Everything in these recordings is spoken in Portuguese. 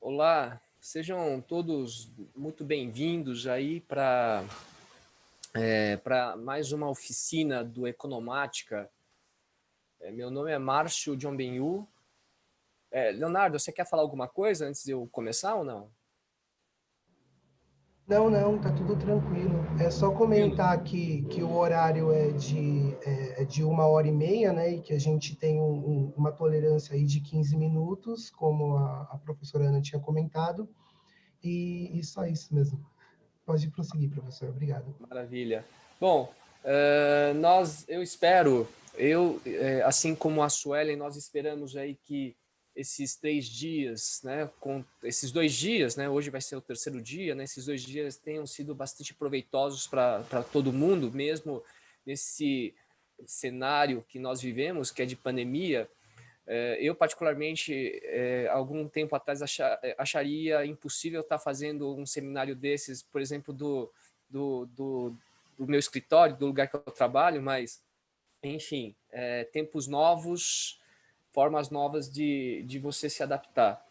Olá, sejam todos muito bem-vindos aí para mais uma oficina do Economática. Meu nome é Márcio John Benhu. Leonardo, você quer falar alguma coisa antes de eu começar ou não? Não, não, tá tudo tranquilo. É só Tranquilo? comentar que o horário é de 1h30, né? E que a gente tem uma tolerância aí de 15 minutos, como a professora Ana tinha comentado. E só isso mesmo. Pode prosseguir, professor. Obrigado. Maravilha. Bom, eu espero, assim como a Suelen, nós esperamos aí que esses 3 dias, né, com esses 2 dias, né, hoje vai ser o terceiro dia, né, esses 2 dias tenham sido bastante proveitosos para todo mundo, mesmo nesse cenário que nós vivemos, que é de pandemia. Eu, particularmente, algum tempo atrás acharia impossível estar fazendo um seminário desses, por exemplo, do, do, do meu escritório, do lugar que eu trabalho, mas, enfim, tempos novos, formas novas de você se adaptar.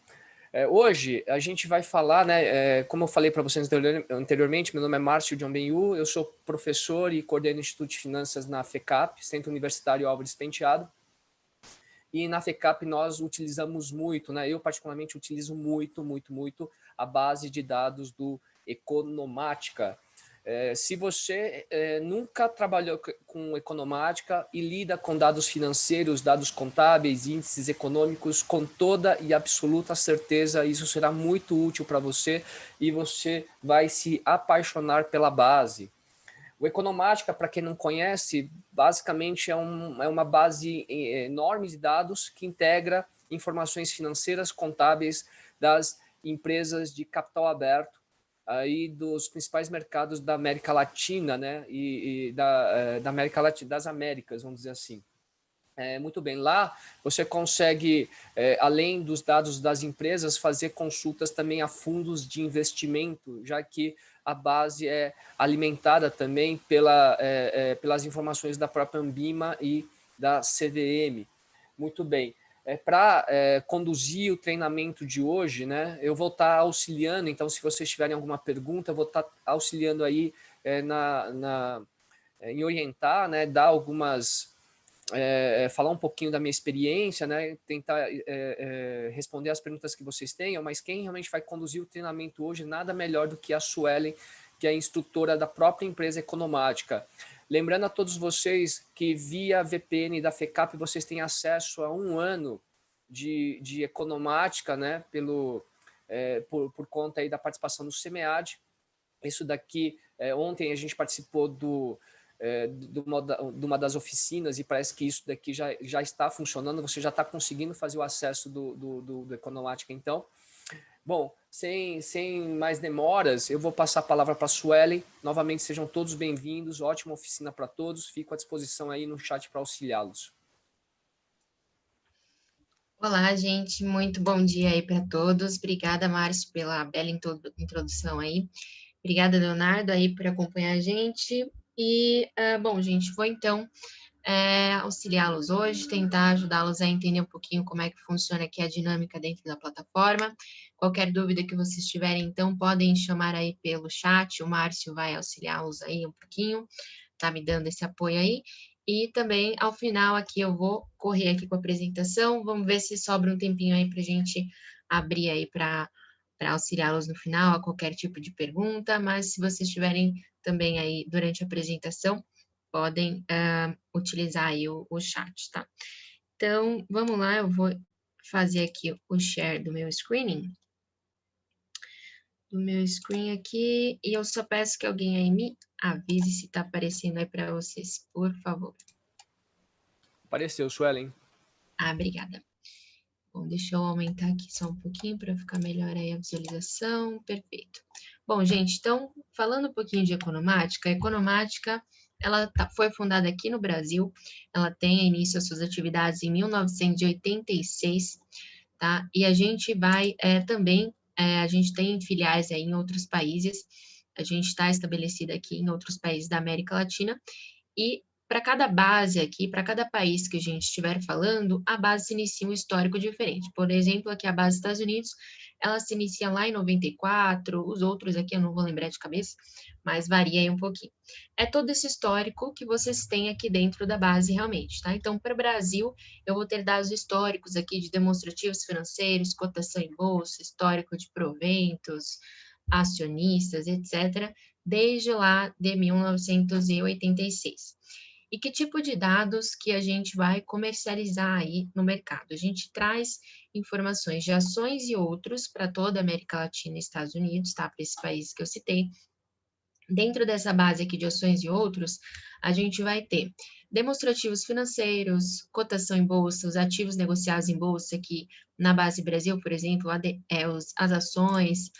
Hoje a gente vai falar, né? Como eu falei para vocês anteriormente, meu nome é Márcio John Benhu, eu sou professor e coordeno o Instituto de Finanças na FECAP, Centro Universitário Álvares Penteado. E na FECAP nós utilizamos muito, né? Eu particularmente utilizo muito a base de dados do Economática. Se você nunca trabalhou com economática e lida com dados financeiros, dados contábeis, índices econômicos, com toda e absoluta certeza isso será muito útil para você e você vai se apaixonar pela base. O Economática, para quem não conhece, basicamente é uma base enorme de dados que integra informações financeiras contábeis das empresas de capital aberto aí dos principais mercados da América Latina, né, e da América Latina, das Américas, vamos dizer assim. Muito bem, lá você consegue, além dos dados das empresas, fazer consultas também a fundos de investimento, já que a base é alimentada também pelas informações da própria Ambima e da CVM. Muito bem. Para conduzir o treinamento de hoje, né, eu vou estar auxiliando, então se vocês tiverem alguma pergunta, eu vou estar auxiliando aí em orientar, né, dar algumas falar um pouquinho da minha experiência, né, tentar responder as perguntas que vocês tenham, mas quem realmente vai conduzir o treinamento hoje, nada melhor do que a Suelen, que é a instrutora da própria empresa Economática. Lembrando a todos vocês que via VPN da FECAP vocês têm acesso a 1 ano de Economática, né, por conta aí da participação do SEMEAD. Isso daqui, ontem a gente participou de uma das oficinas e parece que isso daqui já está funcionando, você já está conseguindo fazer o acesso do Economática, então. Bom, sem mais demoras, eu vou passar a palavra para a Suelen. Novamente, sejam todos bem-vindos, ótima oficina para todos, fico à disposição aí no chat para auxiliá-los. Olá, gente, muito bom dia aí para todos. Obrigada, Márcio, pela bela introdução aí. Obrigada, Leonardo, aí por acompanhar a gente. Bom, gente, vou então auxiliá-los hoje, tentar ajudá-los a entender um pouquinho como é que funciona aqui a dinâmica dentro da plataforma. Qualquer dúvida que vocês tiverem, então, podem chamar aí pelo chat, o Márcio vai auxiliá-los aí um pouquinho, tá me dando esse apoio aí. E também, ao final, aqui eu vou correr aqui com a apresentação, vamos ver se sobra um tempinho aí para a gente abrir aí para auxiliá-los no final a qualquer tipo de pergunta, mas se vocês tiverem também aí durante a apresentação, podem utilizar aí o chat, tá? Então, vamos lá, eu vou fazer aqui o share do meu screening, do meu screen aqui, e eu só peço que alguém aí me avise se está aparecendo aí para vocês, por favor. Apareceu, Suelen. Obrigada. Bom, deixa eu aumentar aqui só um pouquinho para ficar melhor aí a visualização, perfeito. Bom, gente, então, falando um pouquinho de economática, a economática, ela foi fundada aqui no Brasil, ela tem início as suas atividades em 1986, tá? E a gente vai também, a gente tem filiais aí em outros países, a gente está estabelecida aqui em outros países da América Latina, e para cada base aqui, para cada país que a gente estiver falando, a base se inicia um histórico diferente. Por exemplo, aqui a base dos Estados Unidos, ela se inicia lá em 94, os outros aqui eu não vou lembrar de cabeça, mas varia aí um pouquinho. É todo esse histórico que vocês têm aqui dentro da base realmente, tá? Então, para o Brasil, eu vou ter dados históricos aqui de demonstrativos financeiros, cotação em bolsa, histórico de proventos, acionistas, etc., desde lá de 1986. E que tipo de dados que a gente vai comercializar aí no mercado? A gente traz informações de ações e outros para toda a América Latina e Estados Unidos, tá? Para esses países que eu citei. Dentro dessa base aqui de ações e outros, a gente vai ter demonstrativos financeiros, cotação em bolsa, os ativos negociados em bolsa, que na base Brasil, por exemplo, as ações,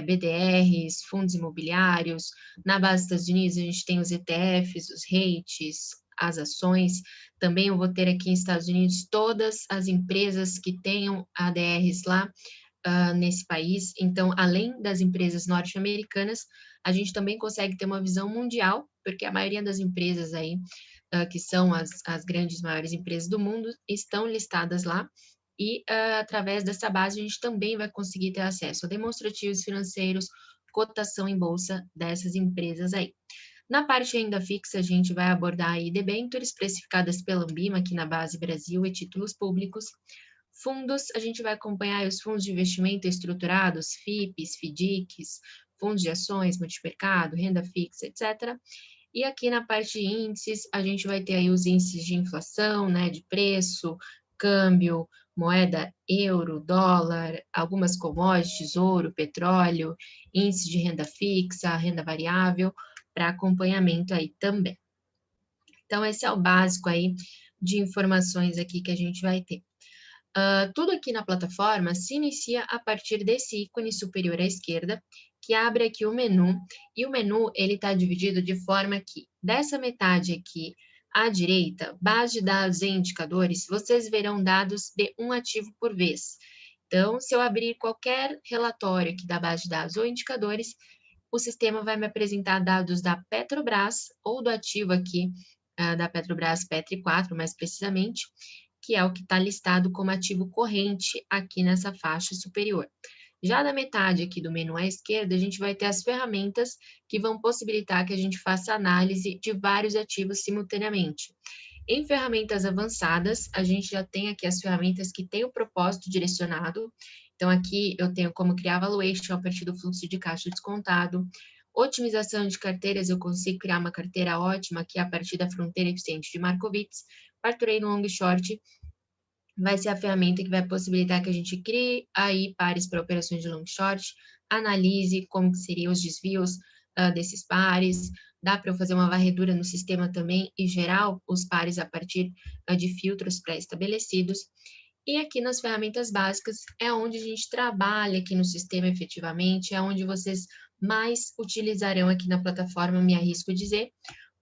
BDRs, fundos imobiliários. Na base Estados Unidos, a gente tem os ETFs, os REITs, as ações. Também eu vou ter aqui nos Estados Unidos todas as empresas que tenham ADRs lá, nesse país. Então, além das empresas norte-americanas, a gente também consegue ter uma visão mundial, porque a maioria das empresas aí, que são as grandes, maiores empresas do mundo, estão listadas lá, e através dessa base a gente também vai conseguir ter acesso a demonstrativos financeiros, cotação em bolsa dessas empresas aí. Na parte de renda fixa, a gente vai abordar aí debêntures precificadas pela Ambima, aqui na base Brasil, e títulos públicos. Fundos, a gente vai acompanhar os fundos de investimento estruturados, FIPs, FDICs, fundos de ações, multimercado, renda fixa, etc. E aqui na parte de índices, a gente vai ter aí os índices de inflação, né, de preço, câmbio, moeda euro, dólar, algumas commodities, ouro, petróleo, índice de renda fixa, renda variável, para acompanhamento aí também. Então, esse é o básico aí de informações aqui que a gente vai ter. Tudo aqui na plataforma se inicia a partir desse ícone superior à esquerda, que abre aqui o menu, e o menu ele está dividido de forma que, dessa metade aqui à direita, base de dados e indicadores, vocês verão dados de um ativo por vez. Então, se eu abrir qualquer relatório aqui da base de dados ou indicadores, o sistema vai me apresentar dados da Petrobras, ou do ativo aqui da Petrobras Petri 4, mais precisamente, que é o que está listado como ativo corrente aqui nessa faixa superior. Já da metade aqui do menu à esquerda, a gente vai ter as ferramentas que vão possibilitar que a gente faça análise de vários ativos simultaneamente. Em ferramentas avançadas, a gente já tem aqui as ferramentas que têm o propósito direcionado. Então, aqui eu tenho como criar valuation a partir do fluxo de caixa descontado. Otimização de carteiras, eu consigo criar uma carteira ótima aqui a partir da fronteira eficiente de Markowitz. Parturei no long short, vai ser a ferramenta que vai possibilitar que a gente crie aí pares para operações de long short, analise como que seriam os desvios desses pares, dá para eu fazer uma varredura no sistema também e gerar os pares a partir de filtros pré-estabelecidos. E aqui nas ferramentas básicas é onde a gente trabalha aqui no sistema efetivamente, é onde vocês mais utilizarão aqui na plataforma, me arrisco a dizer,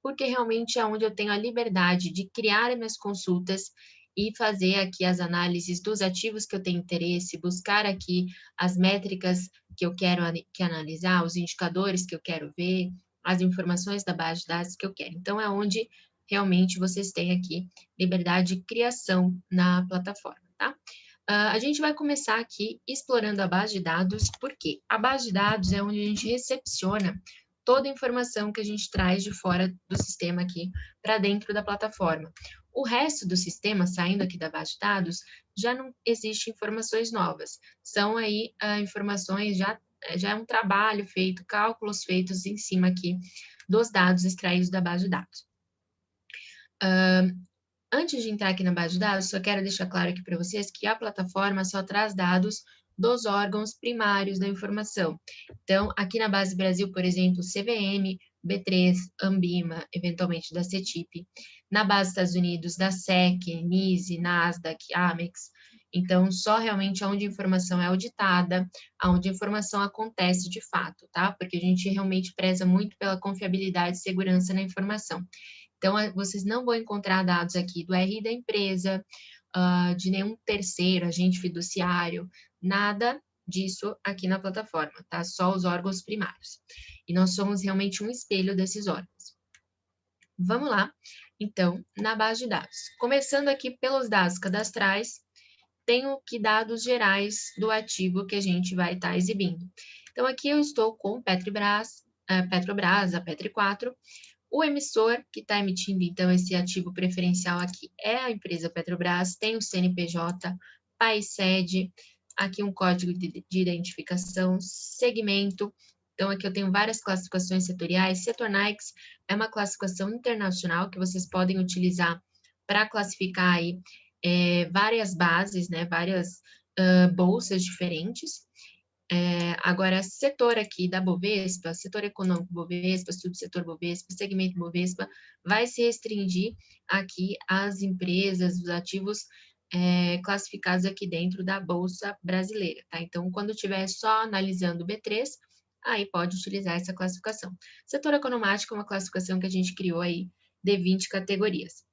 porque realmente é onde eu tenho a liberdade de criar minhas consultas e fazer aqui as análises dos ativos que eu tenho interesse, buscar aqui as métricas que eu quero analisar, os indicadores que eu quero ver, as informações da base de dados que eu quero. Então, é onde realmente vocês têm aqui liberdade de criação na plataforma, tá? A gente vai começar aqui explorando a base de dados, porque a base de dados é onde a gente recepciona toda a informação que a gente traz de fora do sistema aqui para dentro da plataforma. O resto do sistema, saindo aqui da base de dados, já não existe informações novas. São aí informações, já é um trabalho feito, cálculos feitos em cima aqui dos dados extraídos da base de dados. Antes de entrar aqui na base de dados, só quero deixar claro aqui para vocês que a plataforma só traz dados dos órgãos primários da informação. Então, aqui na base Brasil, por exemplo, CVM, B3, Ambima, eventualmente da CETIP. Na base Estados Unidos, da SEC, NYSE, Nasdaq, Amex. Então, só realmente onde a informação é auditada, onde a informação acontece de fato, tá? Porque a gente realmente preza muito pela confiabilidade e segurança na informação. Então, vocês não vão encontrar dados aqui do RI da empresa, de nenhum terceiro, agente fiduciário, nada disso aqui na plataforma, tá? Só os órgãos primários. E nós somos realmente um espelho desses órgãos. Vamos lá, então, na base de dados. Começando aqui pelos dados cadastrais, tenho que dados gerais do ativo que a gente vai estar exibindo. Então, aqui eu estou com Petrobras, a Petri 4. O emissor que está emitindo, então, esse ativo preferencial aqui é a empresa Petrobras, tem o CNPJ, país sede, aqui um código de identificação, segmento. Então, aqui eu tenho várias classificações setoriais. Setor NAICS é uma classificação internacional que vocês podem utilizar para classificar aí várias bases, né, várias bolsas diferentes. Agora, setor aqui da Bovespa, setor econômico Bovespa, subsetor Bovespa, segmento Bovespa, vai se restringir aqui às empresas, os ativos classificados aqui dentro da Bolsa Brasileira, tá? Então, quando estiver só analisando o B3, aí pode utilizar essa classificação. Setor economático é uma classificação que a gente criou aí de 20 categorias.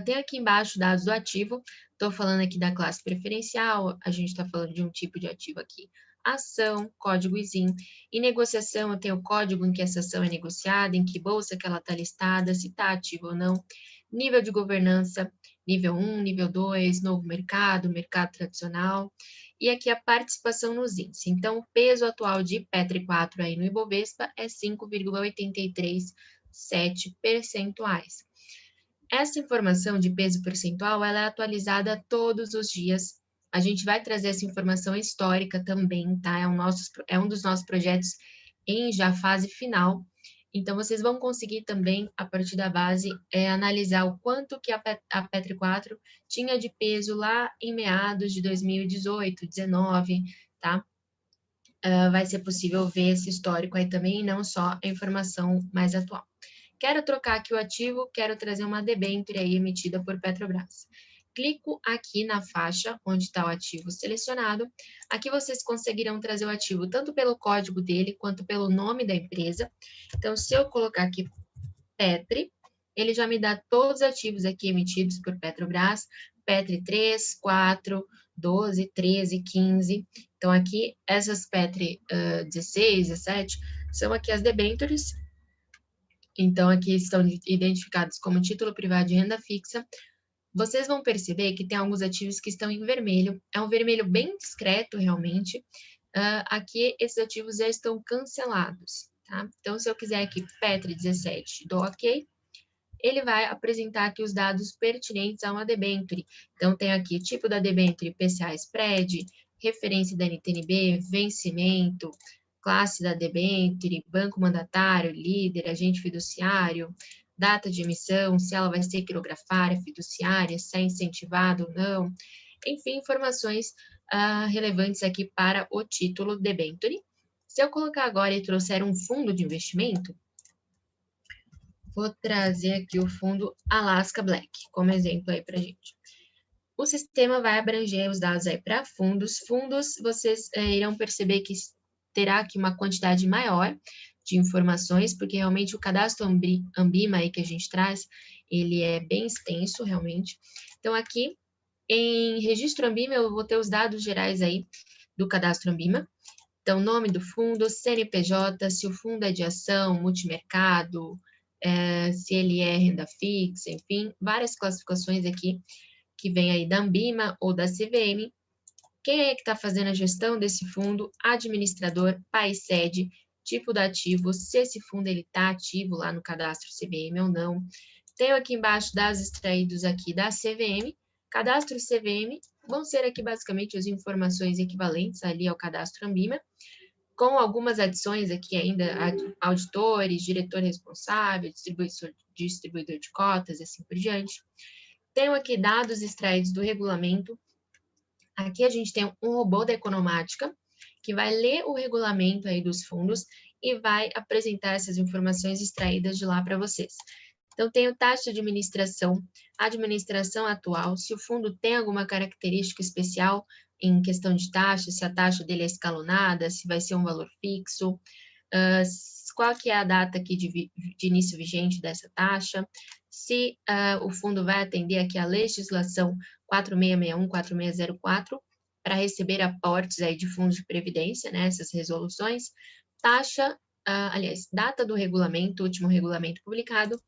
Tem aqui embaixo dados do ativo, estou falando aqui da classe preferencial, a gente está falando de um tipo de ativo aqui, ação, código ISIN. Em negociação, eu tenho o código em que essa ação é negociada, em que bolsa que ela está listada, se está ativa ou não. Nível de governança, nível 1, nível 2, novo mercado, mercado tradicional. E aqui a participação nos índices. Então, o peso atual de Petri 4 aí no Ibovespa é 5,837 percentuais. Essa informação de peso percentual, ela é atualizada todos os dias. A gente vai trazer essa informação histórica também, tá? É um dos nossos projetos em já fase final. Então, vocês vão conseguir também, a partir da base, analisar o quanto que a Petri 4 tinha de peso lá em meados de 2018, 2019, tá? Vai ser possível ver esse histórico aí também, e não só a informação mais atual. Quero trocar aqui o ativo, quero trazer uma debênture aí emitida por Petrobras. Clico aqui na faixa onde está o ativo selecionado. Aqui vocês conseguirão trazer o ativo tanto pelo código dele, quanto pelo nome da empresa. Então, se eu colocar aqui Petri, ele já me dá todos os ativos aqui emitidos por Petrobras, Petri 3, 4, 12, 13, 15. Então, aqui, essas Petri 16, 17, são aqui as debêntures. Então, aqui estão identificados como título privado de renda fixa. Vocês vão perceber que tem alguns ativos que estão em vermelho. É um vermelho bem discreto, realmente. Aqui, esses ativos já estão cancelados, tá? Então, se eu quiser aqui Petri 17, dou OK. Ele vai apresentar aqui os dados pertinentes a uma debênture. Então, tem aqui tipo da debênture, PCA Spread, referência da NTNB, vencimento, classe da debênture, banco mandatário, líder, agente fiduciário, data de emissão, se ela vai ser quirografária, fiduciária, se é incentivado ou não. Enfim, informações relevantes aqui para o título debênture. Se eu colocar agora e trouxer um fundo de investimento, vou trazer aqui o fundo Alaska Black como exemplo aí para a gente. O sistema vai abranger os dados aí para fundos. Fundos, vocês irão perceber que terá aqui uma quantidade maior de informações, porque realmente o cadastro Ambima aí que a gente traz, ele é bem extenso, realmente. Então, aqui, em registro Ambima, eu vou ter os dados gerais aí do cadastro Ambima. Então, nome do fundo, CNPJ, se o fundo é de ação, multimercado, se ele é renda fixa, enfim, várias classificações aqui que vem aí da Ambima ou da CVM. Quem é que está fazendo a gestão desse fundo? Administrador, país sede, tipo do ativo, se esse fundo ele está ativo lá no cadastro CVM ou não. Tenho aqui embaixo dados extraídos aqui da CVM. Cadastro CVM vão ser aqui basicamente as informações equivalentes ali ao cadastro Ambima, com algumas adições aqui ainda, auditores, diretor responsável, distribuidor de cotas e assim por diante. Tenho aqui dados extraídos do regulamento. Aqui a gente tem um robô da Economática, que vai ler o regulamento aí dos fundos e vai apresentar essas informações extraídas de lá para vocês. Então, tenho taxa de administração atual, se o fundo tem alguma característica especial em questão de taxa, se a taxa dele é escalonada, se vai ser um valor fixo, qual que é a data aqui de início vigente dessa taxa, se o fundo vai atender aqui a legislação 4661, 4604, para receber aportes aí de fundos de previdência, né, essas resoluções, taxa, data do regulamento, último regulamento publicado,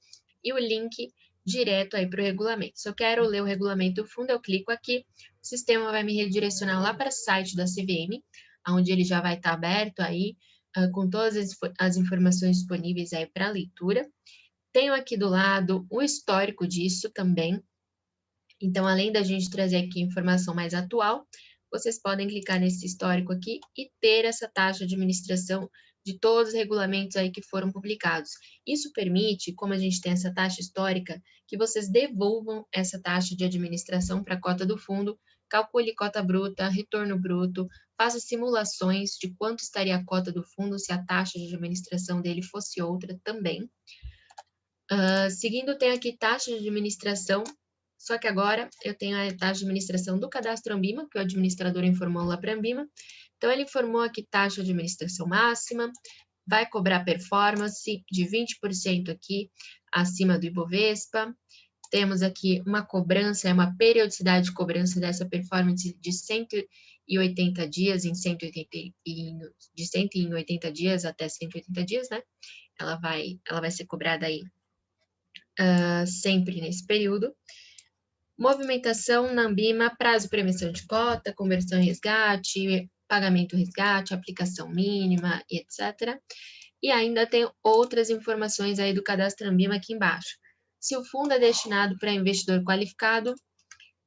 e o link direto aí para o regulamento. Se eu quero ler o regulamento do fundo, eu clico aqui, o sistema vai me redirecionar lá para o site da CVM, onde ele já vai estar aberto aí, com todas as informações disponíveis aí para leitura. Tenho aqui do lado o histórico disso também. Então, além da gente trazer aqui informação mais atual, vocês podem clicar nesse histórico aqui e ter essa taxa de administração de todos os regulamentos aí que foram publicados. Isso permite, como a gente tem essa taxa histórica, que vocês devolvam essa taxa de administração para a cota do fundo, calcule cota bruta, retorno bruto, faça simulações de quanto estaria a cota do fundo se a taxa de administração dele fosse outra também. Seguindo, tem aqui taxa de administração, só que agora eu tenho a taxa de administração do cadastro Ambima, que o administrador informou lá para a Ambima. Então, ele informou aqui taxa de administração máxima, vai cobrar performance de 20% aqui acima do Ibovespa. Temos aqui uma cobrança, uma periodicidade de cobrança dessa performance de 180 dias de 180 dias até 180 dias, né? Ela vai ser cobrada aí sempre nesse período. Movimentação na Ambima, prazo para emissão de cota, conversão em resgate, pagamento resgate, aplicação mínima, etc. E ainda tem outras informações aí do cadastro Ambima aqui embaixo. Se o fundo é destinado para investidor qualificado,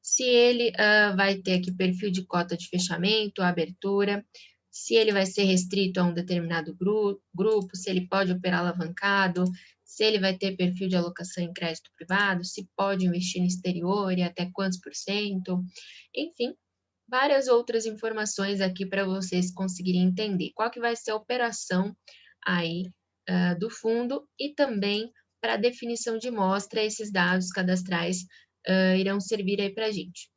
se ele vai ter aqui perfil de cota de fechamento, abertura, se ele vai ser restrito a um determinado grupo, se ele pode operar alavancado, se ele vai ter perfil de alocação em crédito privado, se pode investir no exterior e até quantos %, enfim, várias outras informações aqui para vocês conseguirem entender qual que vai ser a operação aí do fundo e também para a definição de mostra, esses dados cadastrais irão servir aí para a gente.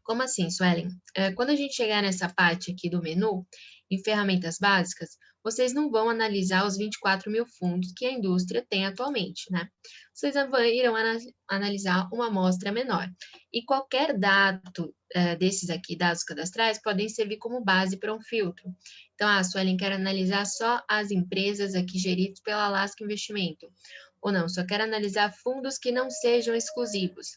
Como assim, Suelen? Quando a gente chegar nessa parte aqui do menu, em ferramentas básicas, vocês não vão analisar os 24 mil fundos que a indústria tem atualmente, né? Vocês irão analisar uma amostra menor. E qualquer dado desses aqui, dados cadastrais, podem servir como base para um filtro. Então, Suelen, quero analisar só as empresas aqui geridas pela Alaska Investimento. Ou não, só quero analisar fundos que não sejam exclusivos.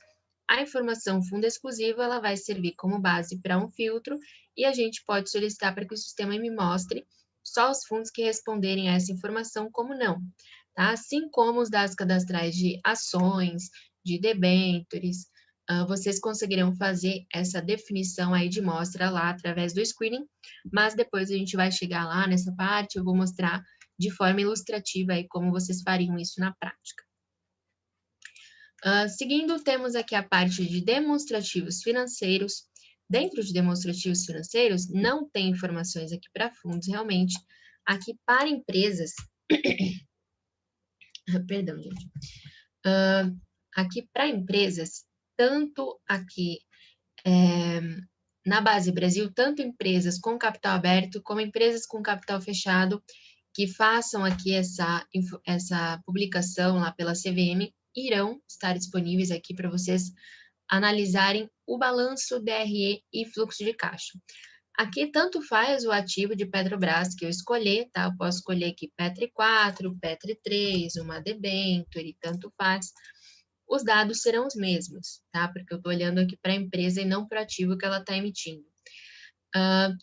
A informação fundo exclusivo, ela vai servir como base para um filtro e a gente pode solicitar para que o sistema me mostre só os fundos que responderem a essa informação como não, tá? Assim como os dados cadastrais de ações, de debêntures, vocês conseguirão fazer essa definição aí de mostra lá através do screening, mas depois a gente vai chegar lá nessa parte, eu vou mostrar de forma ilustrativa aí como vocês fariam isso na prática. Seguindo, temos aqui a parte de demonstrativos financeiros. Dentro de demonstrativos financeiros, não tem informações aqui para fundos, realmente. Aqui para empresas... Perdão, gente. Aqui para empresas, tanto aqui na Base Brasil, tanto empresas com capital aberto, como empresas com capital fechado, que façam aqui essa publicação lá pela CVM, irão estar disponíveis aqui para vocês analisarem o balanço DRE e fluxo de caixa. Aqui tanto faz o ativo de Petrobras que eu escolher, tá? Eu posso escolher aqui Petri 4, Petri 3, uma debênture, e tanto faz. Os dados serão os mesmos, tá? Porque eu estou olhando aqui para a empresa e não para o ativo que ela está emitindo.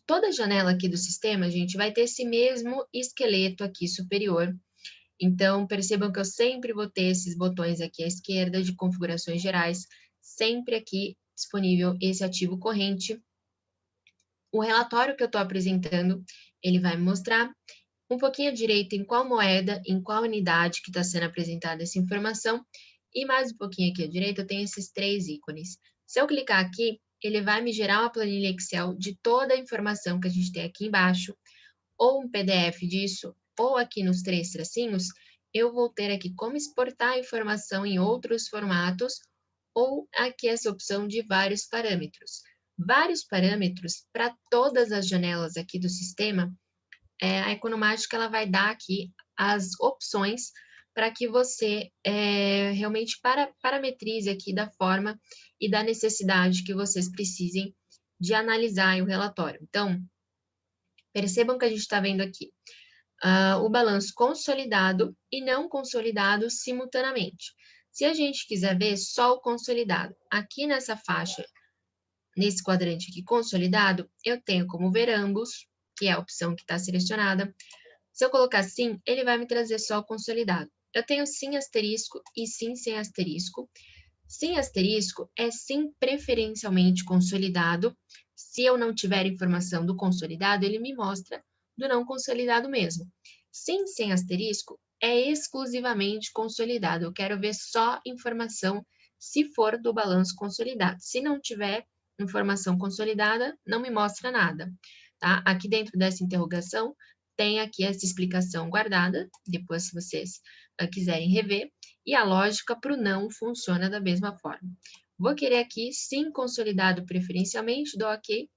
Toda janela aqui do sistema, gente, vai ter esse mesmo esqueleto aqui superior. Então, percebam que eu sempre vou ter esses botões aqui à esquerda de configurações gerais, sempre aqui disponível esse ativo corrente. O relatório que eu estou apresentando, ele vai me mostrar um pouquinho à direita em qual moeda, em qual unidade que está sendo apresentada essa informação, e mais um pouquinho aqui à direita eu tenho esses 3 ícones. Se eu clicar aqui, ele vai me gerar uma planilha Excel de toda a informação que a gente tem aqui embaixo, ou um PDF disso, ou aqui nos 3 tracinhos, eu vou ter aqui como exportar a informação em outros formatos, ou aqui essa opção de vários parâmetros. Vários parâmetros para todas as janelas aqui do sistema, a Economática ela vai dar aqui as opções para que você realmente parametrize aqui da forma e da necessidade que vocês precisem de analisar o relatório. Então, percebam que a gente está vendo aqui o balanço consolidado e não consolidado simultaneamente. Se a gente quiser ver só o consolidado, aqui nessa faixa, nesse quadrante aqui, consolidado, eu tenho como ver ambos, que é a opção que está selecionada. Se eu colocar sim, ele vai me trazer só o consolidado. Eu tenho sim asterisco e sim sem asterisco. Sim asterisco é sim preferencialmente consolidado. Se eu não tiver informação do consolidado, ele me mostra do não consolidado mesmo. Sim sem asterisco é exclusivamente consolidado. Eu quero ver só informação se for do balanço consolidado. Se não tiver informação consolidada, não me mostra nada. Tá? Aqui dentro dessa interrogação, tem aqui essa explicação guardada, depois se vocês quiserem rever, e a lógica para o não funciona da mesma forma. Vou querer aqui, sim, consolidado preferencialmente, dou OK.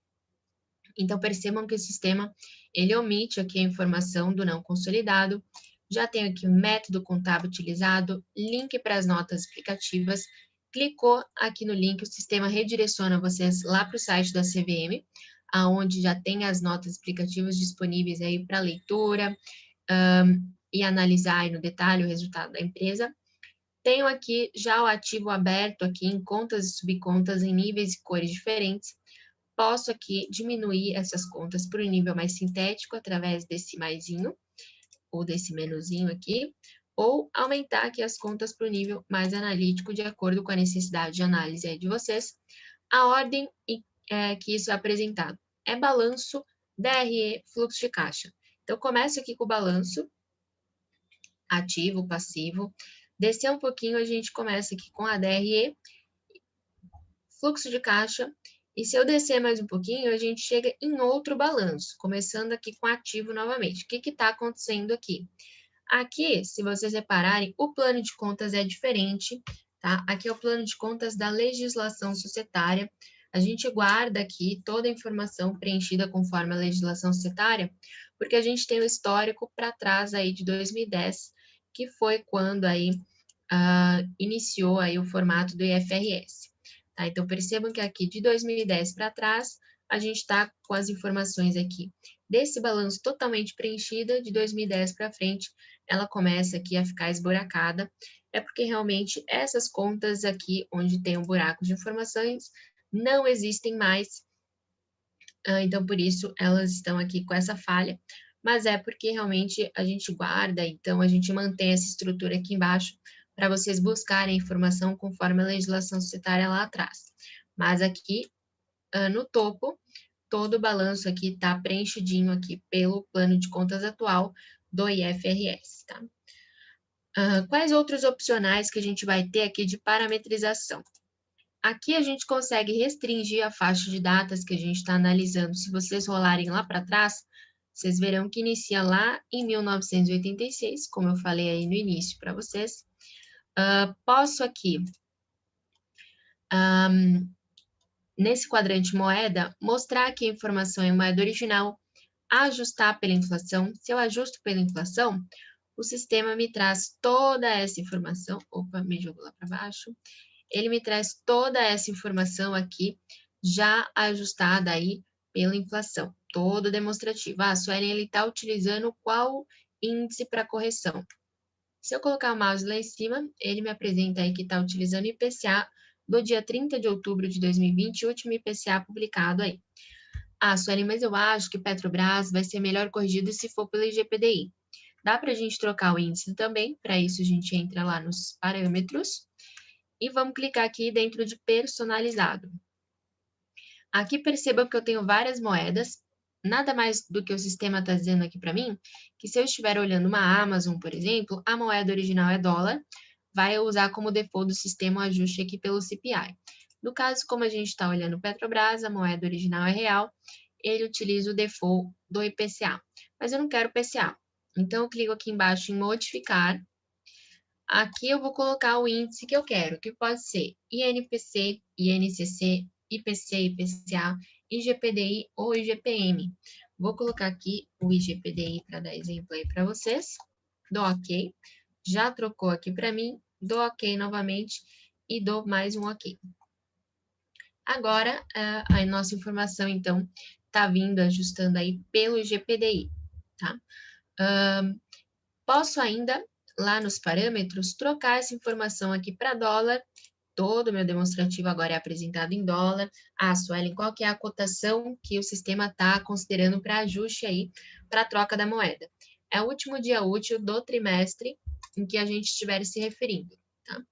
Então, percebam que o sistema, ele omite aqui a informação do não consolidado. Já tenho aqui o método contábil utilizado, link para as notas explicativas. Clicou aqui no link, o sistema redireciona vocês lá para o site da CVM, aonde já tem as notas explicativas disponíveis aí para leitura e analisar aí no detalhe o resultado da empresa. Tenho aqui já o ativo aberto aqui em contas e subcontas em níveis e cores diferentes. Posso aqui diminuir essas contas para o nível mais sintético através desse maisinho, ou desse menuzinho aqui, ou aumentar aqui as contas para o nível mais analítico, de acordo com a necessidade de análise aí de vocês. A ordem que isso é apresentado é balanço, DRE, fluxo de caixa. Então, começo aqui com o balanço, ativo, passivo. Descer um pouquinho, a gente começa aqui com a DRE, fluxo de caixa, e se eu descer mais um pouquinho, a gente chega em outro balanço, começando aqui com ativo novamente. O que está acontecendo aqui? Aqui, se vocês repararem, o plano de contas é diferente, tá? Aqui é o plano de contas da legislação societária. A gente guarda aqui toda a informação preenchida conforme a legislação societária, porque a gente tem o histórico para trás aí de 2010, que foi quando aí iniciou aí o formato do IFRS. Tá? Então, percebam que aqui de 2010 para trás, a gente está com as informações aqui desse balanço totalmente preenchida, de 2010 para frente, ela começa aqui a ficar esburacada, é porque realmente essas contas aqui, onde tem um buraco de informações, não existem mais, então por isso elas estão aqui com essa falha, mas é porque realmente a gente guarda, então a gente mantém essa estrutura aqui embaixo, para vocês buscarem informação conforme a legislação societária lá atrás. Mas aqui, no topo, todo o balanço aqui está preenchidinho aqui pelo plano de contas atual do IFRS, tá? Quais outros opcionais que a gente vai ter aqui de parametrização? Aqui a gente consegue restringir a faixa de datas que a gente está analisando. Se vocês rolarem lá para trás, vocês verão que inicia lá em 1986, como eu falei aí no início para vocês. Posso aqui, nesse quadrante moeda, mostrar aqui a informação em moeda original, ajustar pela inflação. Se eu ajusto pela inflação, o sistema me traz toda essa informação. Opa, me jogou lá para baixo. Ele me traz toda essa informação aqui, já ajustada aí pela inflação, todo demonstrativo. Suelen, ele está utilizando qual índice para correção? Se eu colocar o mouse lá em cima, ele me apresenta aí que está utilizando IPCA do dia 30 de outubro de 2020, último IPCA publicado aí. Suelen, mas eu acho que Petrobras vai ser melhor corrigido se for pelo IGPDI. Dá para a gente trocar o índice também, para isso a gente entra lá nos parâmetros e vamos clicar aqui dentro de personalizado. Aqui percebam que eu tenho várias moedas, nada mais do que o sistema está dizendo aqui para mim, que se eu estiver olhando uma Amazon, por exemplo, a moeda original é dólar, vai usar como default do sistema o ajuste aqui pelo CPI. No caso, como a gente está olhando Petrobras, a moeda original é real, ele utiliza o default do IPCA. Mas eu não quero PCA. Então, eu clico aqui embaixo em modificar. Aqui eu vou colocar o índice que eu quero, que pode ser INPC, INCC, IPC, IPCA, IGPDI ou IGPM. Vou colocar aqui o IGPDI para dar exemplo aí para vocês. Dou OK. Já trocou aqui para mim. Dou OK novamente e dou mais um OK. Agora, a nossa informação, então, está vindo ajustando aí pelo IGPDI, tá? Posso ainda, lá nos parâmetros, trocar essa informação aqui para dólar. Todo o meu demonstrativo agora é apresentado em dólar. Ah, Suelen, qual que é a cotação que o sistema está considerando para ajuste aí, para a troca da moeda? É o último dia útil do trimestre em que a gente estiver se referindo, tá?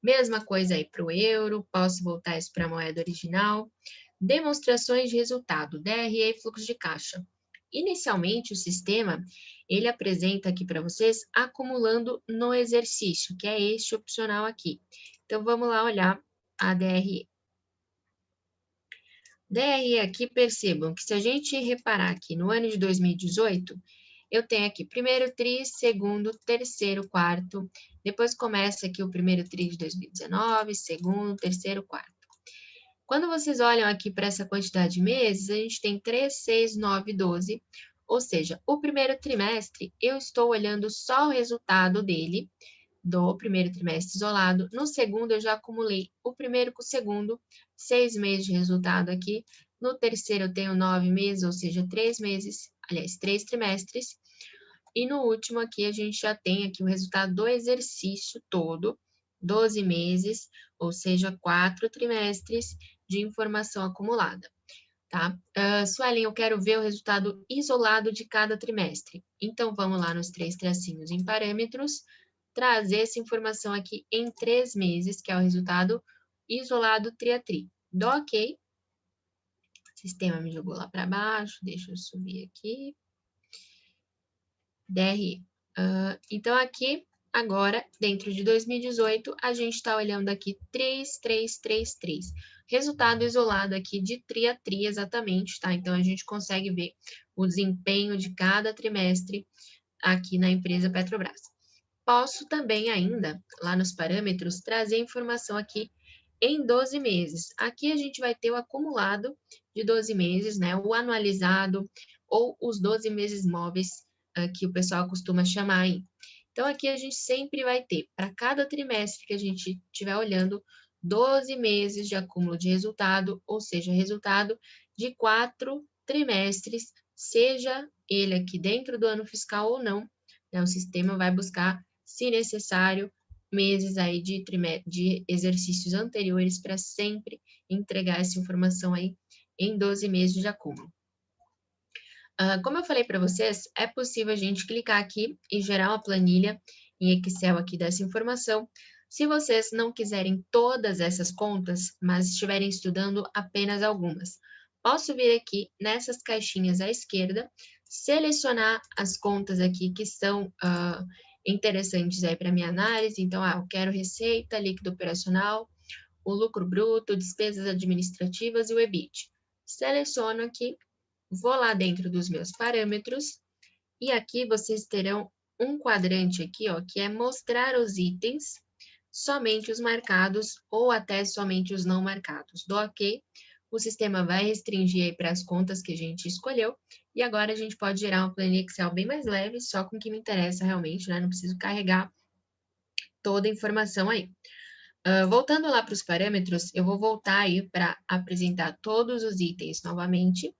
Mesma coisa aí para o euro, posso voltar isso para a moeda original. Demonstrações de resultado, DRE e fluxo de caixa. Inicialmente, o sistema, ele apresenta aqui para vocês acumulando no exercício, que é este opcional aqui. Então, vamos lá olhar a DRE. DRE aqui, percebam que se a gente reparar aqui no ano de 2018, eu tenho aqui primeiro tri, segundo, terceiro, quarto, depois começa aqui o primeiro tri de 2019, segundo, terceiro, quarto. Quando vocês olham aqui para essa quantidade de meses, a gente tem 3, 6, 9, 12, ou seja, o primeiro trimestre, eu estou olhando só o resultado dele, do primeiro trimestre isolado. No segundo, eu já acumulei o primeiro com o segundo, 6 meses de resultado aqui. No terceiro, eu tenho 9 meses, ou seja, 3 meses, aliás, 3 trimestres. E no último aqui, a gente já tem aqui o resultado do exercício todo, 12 meses, ou seja, 4 trimestres de informação acumulada, tá? Suelen, eu quero ver o resultado isolado de cada trimestre. Então, vamos lá nos 3 tracinhos em parâmetros, trazer essa informação aqui em 3 meses, que é o resultado isolado tri a tri. Dou OK. O sistema me jogou lá para baixo, deixa eu subir aqui. DRE. Então, aqui, agora, dentro de 2018, a gente está olhando aqui 3, 3, 3, 3. Resultado isolado aqui de tri a tri, exatamente, tá? Então, a gente consegue ver o desempenho de cada trimestre aqui na empresa Petrobras. Posso também ainda, lá nos parâmetros, trazer informação aqui em 12 meses. Aqui a gente vai ter o acumulado de 12 meses, né? O anualizado ou os 12 meses móveis que o pessoal costuma chamar aí. Então, aqui a gente sempre vai ter, para cada trimestre que a gente estiver olhando, 12 meses de acúmulo de resultado, ou seja, resultado de 4 trimestres, seja ele aqui dentro do ano fiscal ou não, né? O sistema vai buscar, se necessário, meses aí de exercícios anteriores para sempre entregar essa informação aí em 12 meses de acúmulo. Como eu falei para vocês, é possível a gente clicar aqui e gerar uma planilha em Excel aqui dessa informação. Se vocês não quiserem todas essas contas, mas estiverem estudando apenas algumas, posso vir aqui nessas caixinhas à esquerda, selecionar as contas aqui que são interessantes aí para minha análise. Então, eu quero receita, líquido operacional, o lucro bruto, despesas administrativas e o EBIT. Seleciono aqui. Vou lá dentro dos meus parâmetros e aqui vocês terão um quadrante aqui, ó, que é mostrar os itens, somente os marcados ou até somente os não marcados. Dou OK, o sistema vai restringir aí para as contas que a gente escolheu e agora a gente pode gerar uma planilha Excel bem mais leve, só com o que me interessa realmente, né? Não preciso carregar toda a informação aí. Voltando lá para os parâmetros, eu vou voltar aí para apresentar todos os itens novamente.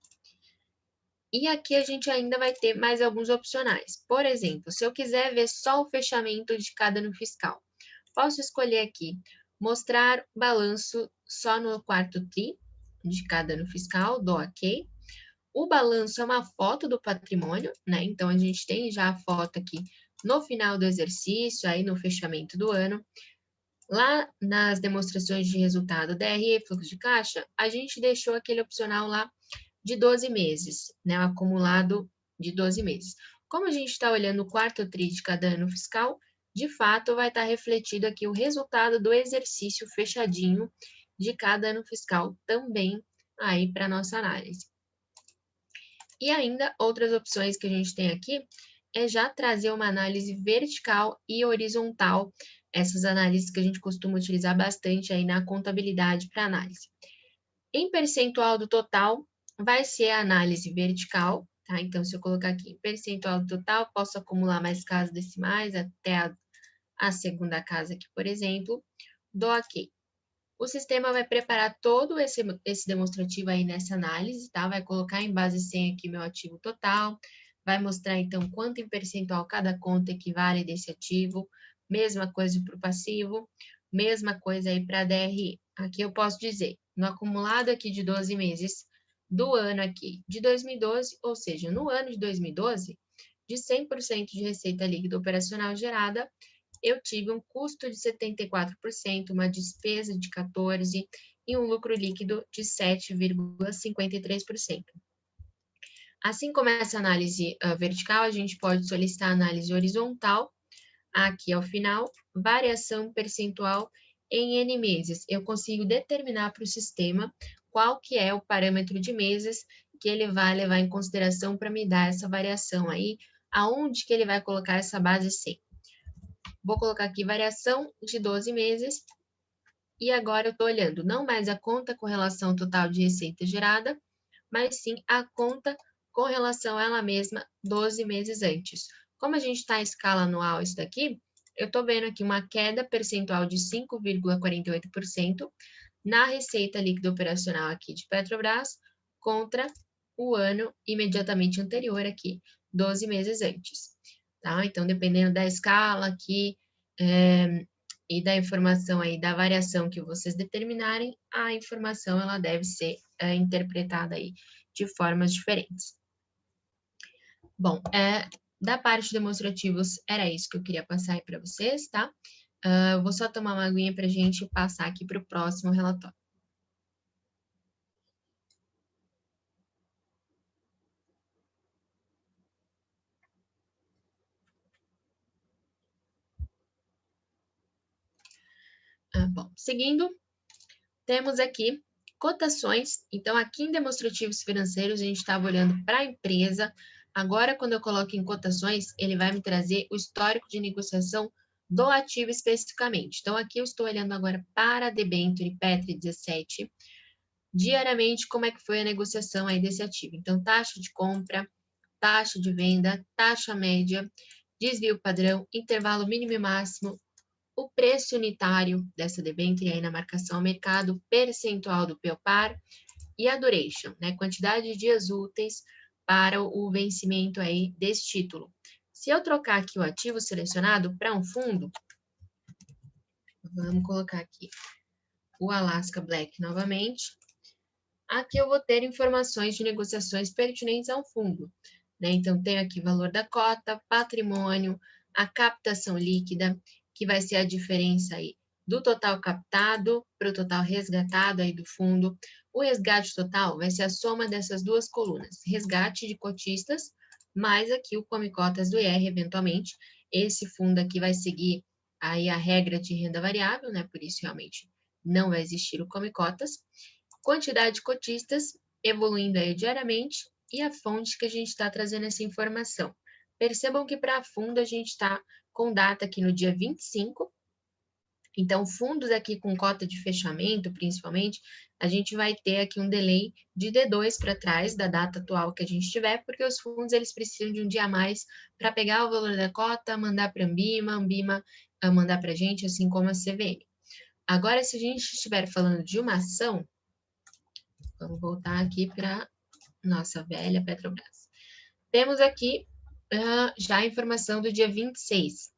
E aqui a gente ainda vai ter mais alguns opcionais. Por exemplo, se eu quiser ver só o fechamento de cada ano fiscal, posso escolher aqui, mostrar balanço só no quarto tri de cada ano fiscal, dou OK. O balanço é uma foto do patrimônio, né? Então, a gente tem já a foto aqui no final do exercício, aí no fechamento do ano. Lá nas demonstrações de resultado DRE, fluxo de caixa, a gente deixou aquele opcional lá de 12 meses, né? O acumulado de 12 meses. Como a gente está olhando o quarto tri de cada ano fiscal, de fato vai estar refletido aqui o resultado do exercício fechadinho de cada ano fiscal também aí para nossa análise. E ainda outras opções que a gente tem aqui é já trazer uma análise vertical e horizontal, essas análises que a gente costuma utilizar bastante aí na contabilidade para análise. Em percentual do total, vai ser a análise vertical, tá? Então, se eu colocar aqui em percentual do total, posso acumular mais casas decimais até a segunda casa aqui, por exemplo, dou OK. O sistema vai preparar todo esse demonstrativo aí nessa análise, tá? Vai colocar em base 100 aqui meu ativo total, vai mostrar, então, quanto em percentual cada conta equivale desse ativo, mesma coisa para o passivo, mesma coisa aí para a DRE. Aqui eu posso dizer, no acumulado aqui de 12 meses do ano aqui de 2012, ou seja, no ano de 2012, de 100% de receita líquida operacional gerada, eu tive um custo de 74%, uma despesa de 14% e um lucro líquido de 7,53%. Assim como essa análise vertical, a gente pode solicitar análise horizontal, aqui ao final, variação percentual em N meses. Eu consigo determinar para o sistema qual que é o parâmetro de meses que ele vai levar em consideração para me dar essa variação aí, aonde que ele vai colocar essa base 100. Vou colocar aqui variação de 12 meses, e agora eu estou olhando não mais a conta com relação ao total de receita gerada, mas sim a conta com relação a ela mesma 12 meses antes. Como a gente está em escala anual isso daqui, eu estou vendo aqui uma queda percentual de 5,48% na receita líquida operacional aqui de Petrobras contra o ano imediatamente anterior aqui, 12 meses antes. Tá? Então, dependendo da escala aqui e da informação aí, da variação que vocês determinarem, a informação ela deve ser interpretada aí de formas diferentes. Bom, da parte de demonstrativos, era isso que eu queria passar aí para vocês, tá? Eu vou só tomar uma aguinha para a gente passar aqui para o próximo relatório. Bom, seguindo, temos aqui cotações. Então, aqui em demonstrativos financeiros, a gente estava olhando para a empresa. Agora, quando eu coloco em cotações, ele vai me trazer o histórico de negociação do ativo especificamente. Então, aqui eu estou olhando agora para a debênture Petri 17, diariamente, como é que foi a negociação aí desse ativo. Então, taxa de compra, taxa de venda, taxa média, desvio padrão, intervalo mínimo e máximo, o preço unitário dessa debênture aí na marcação ao mercado, percentual do PEOPAR e a duration, né, quantidade de dias úteis para o vencimento aí desse título. Se eu trocar aqui o ativo selecionado para um fundo, vamos colocar aqui o Alaska Black novamente, aqui eu vou ter informações de negociações pertinentes ao fundo, né? Então, tenho aqui valor da cota, patrimônio, a captação líquida, que vai ser a diferença aí do total captado para o total resgatado aí do fundo. O resgate total vai ser a soma dessas duas colunas, resgate de cotistas, mais aqui o come cotas do IR, eventualmente. Esse fundo aqui vai seguir aí a regra de renda variável, né? Por isso, realmente, não vai existir o come cotas. Quantidade de cotistas, evoluindo aí diariamente, e a fonte que a gente está trazendo essa informação. Percebam que para fundo a gente está com data aqui no dia 25, então fundos aqui com cota de fechamento, principalmente, a gente vai ter aqui um delay de D2 para trás da data atual que a gente tiver, porque os fundos eles precisam de um dia a mais para pegar o valor da cota, mandar para a Ambima mandar para a gente, assim como a CVM. Agora, se a gente estiver falando de uma ação, vamos voltar aqui para nossa velha Petrobras. Temos aqui já a informação do dia 26.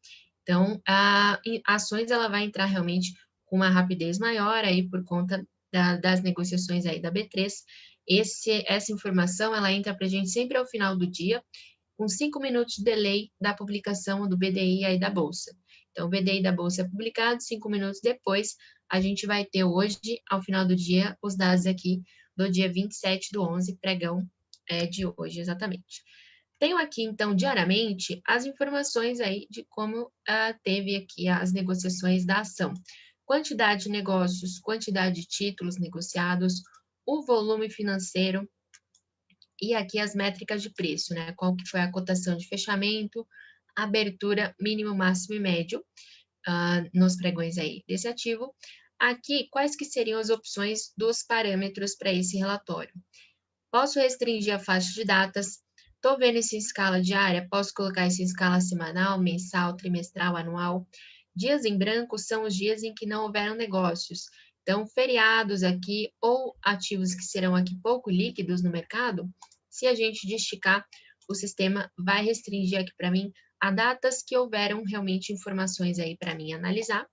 Então, a ações ela vai entrar realmente com uma rapidez maior aí por conta das negociações aí da B3. Essa informação ela entra para a gente sempre ao final do dia, com 5 minutos de delay da publicação do BDI aí da Bolsa. Então, o BDI da Bolsa é publicado, 5 minutos depois, a gente vai ter hoje, ao final do dia, os dados aqui do dia 27/11, pregão de hoje, exatamente. Tenho aqui, então, diariamente, as informações aí de como teve aqui as negociações da ação. Quantidade de negócios, quantidade de títulos negociados, o volume financeiro e aqui as métricas de preço, né? Qual que foi a cotação de fechamento, abertura, mínimo, máximo e médio nos pregões aí desse ativo. Aqui, quais que seriam as opções dos parâmetros para esse relatório? Posso restringir a faixa de datas. Estou vendo isso em escala diária, posso colocar isso em escala semanal, mensal, trimestral, anual. Dias em branco são os dias em que não houveram negócios. Então, feriados aqui ou ativos que serão aqui pouco líquidos no mercado, se a gente esticar o sistema vai restringir aqui para mim a datas que houveram realmente informações aí para mim analisar.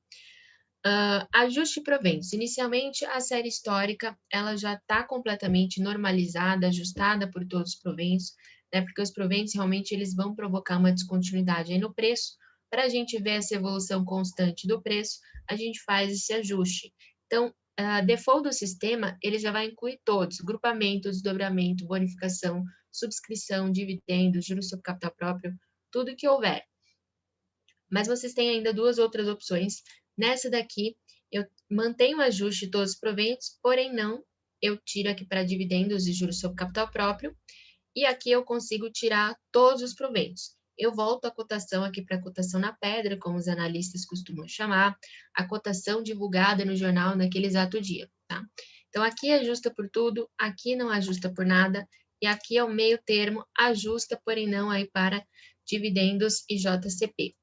Ajuste de proventos. Inicialmente, a série histórica, ela já está completamente normalizada, ajustada por todos os proventos, né? Porque os proventos, realmente, eles vão provocar uma descontinuidade aí no preço. Para a gente ver essa evolução constante do preço, a gente faz esse ajuste. Então, default do sistema, ele já vai incluir todos, grupamento, desdobramento, bonificação, subscrição, dividendos, juros sobre capital próprio, tudo que houver. Mas vocês têm ainda duas outras opções. Nessa daqui, eu mantenho o ajuste de todos os proventos, porém não, eu tiro aqui para dividendos e juros sobre capital próprio, e aqui eu consigo tirar todos os proventos. Eu volto a cotação aqui para a cotação na pedra, como os analistas costumam chamar, a cotação divulgada no jornal naquele exato dia, tá? Então, aqui ajusta por tudo, aqui não ajusta por nada, e aqui é o meio termo, ajusta, porém não aí para dividendos e JCP.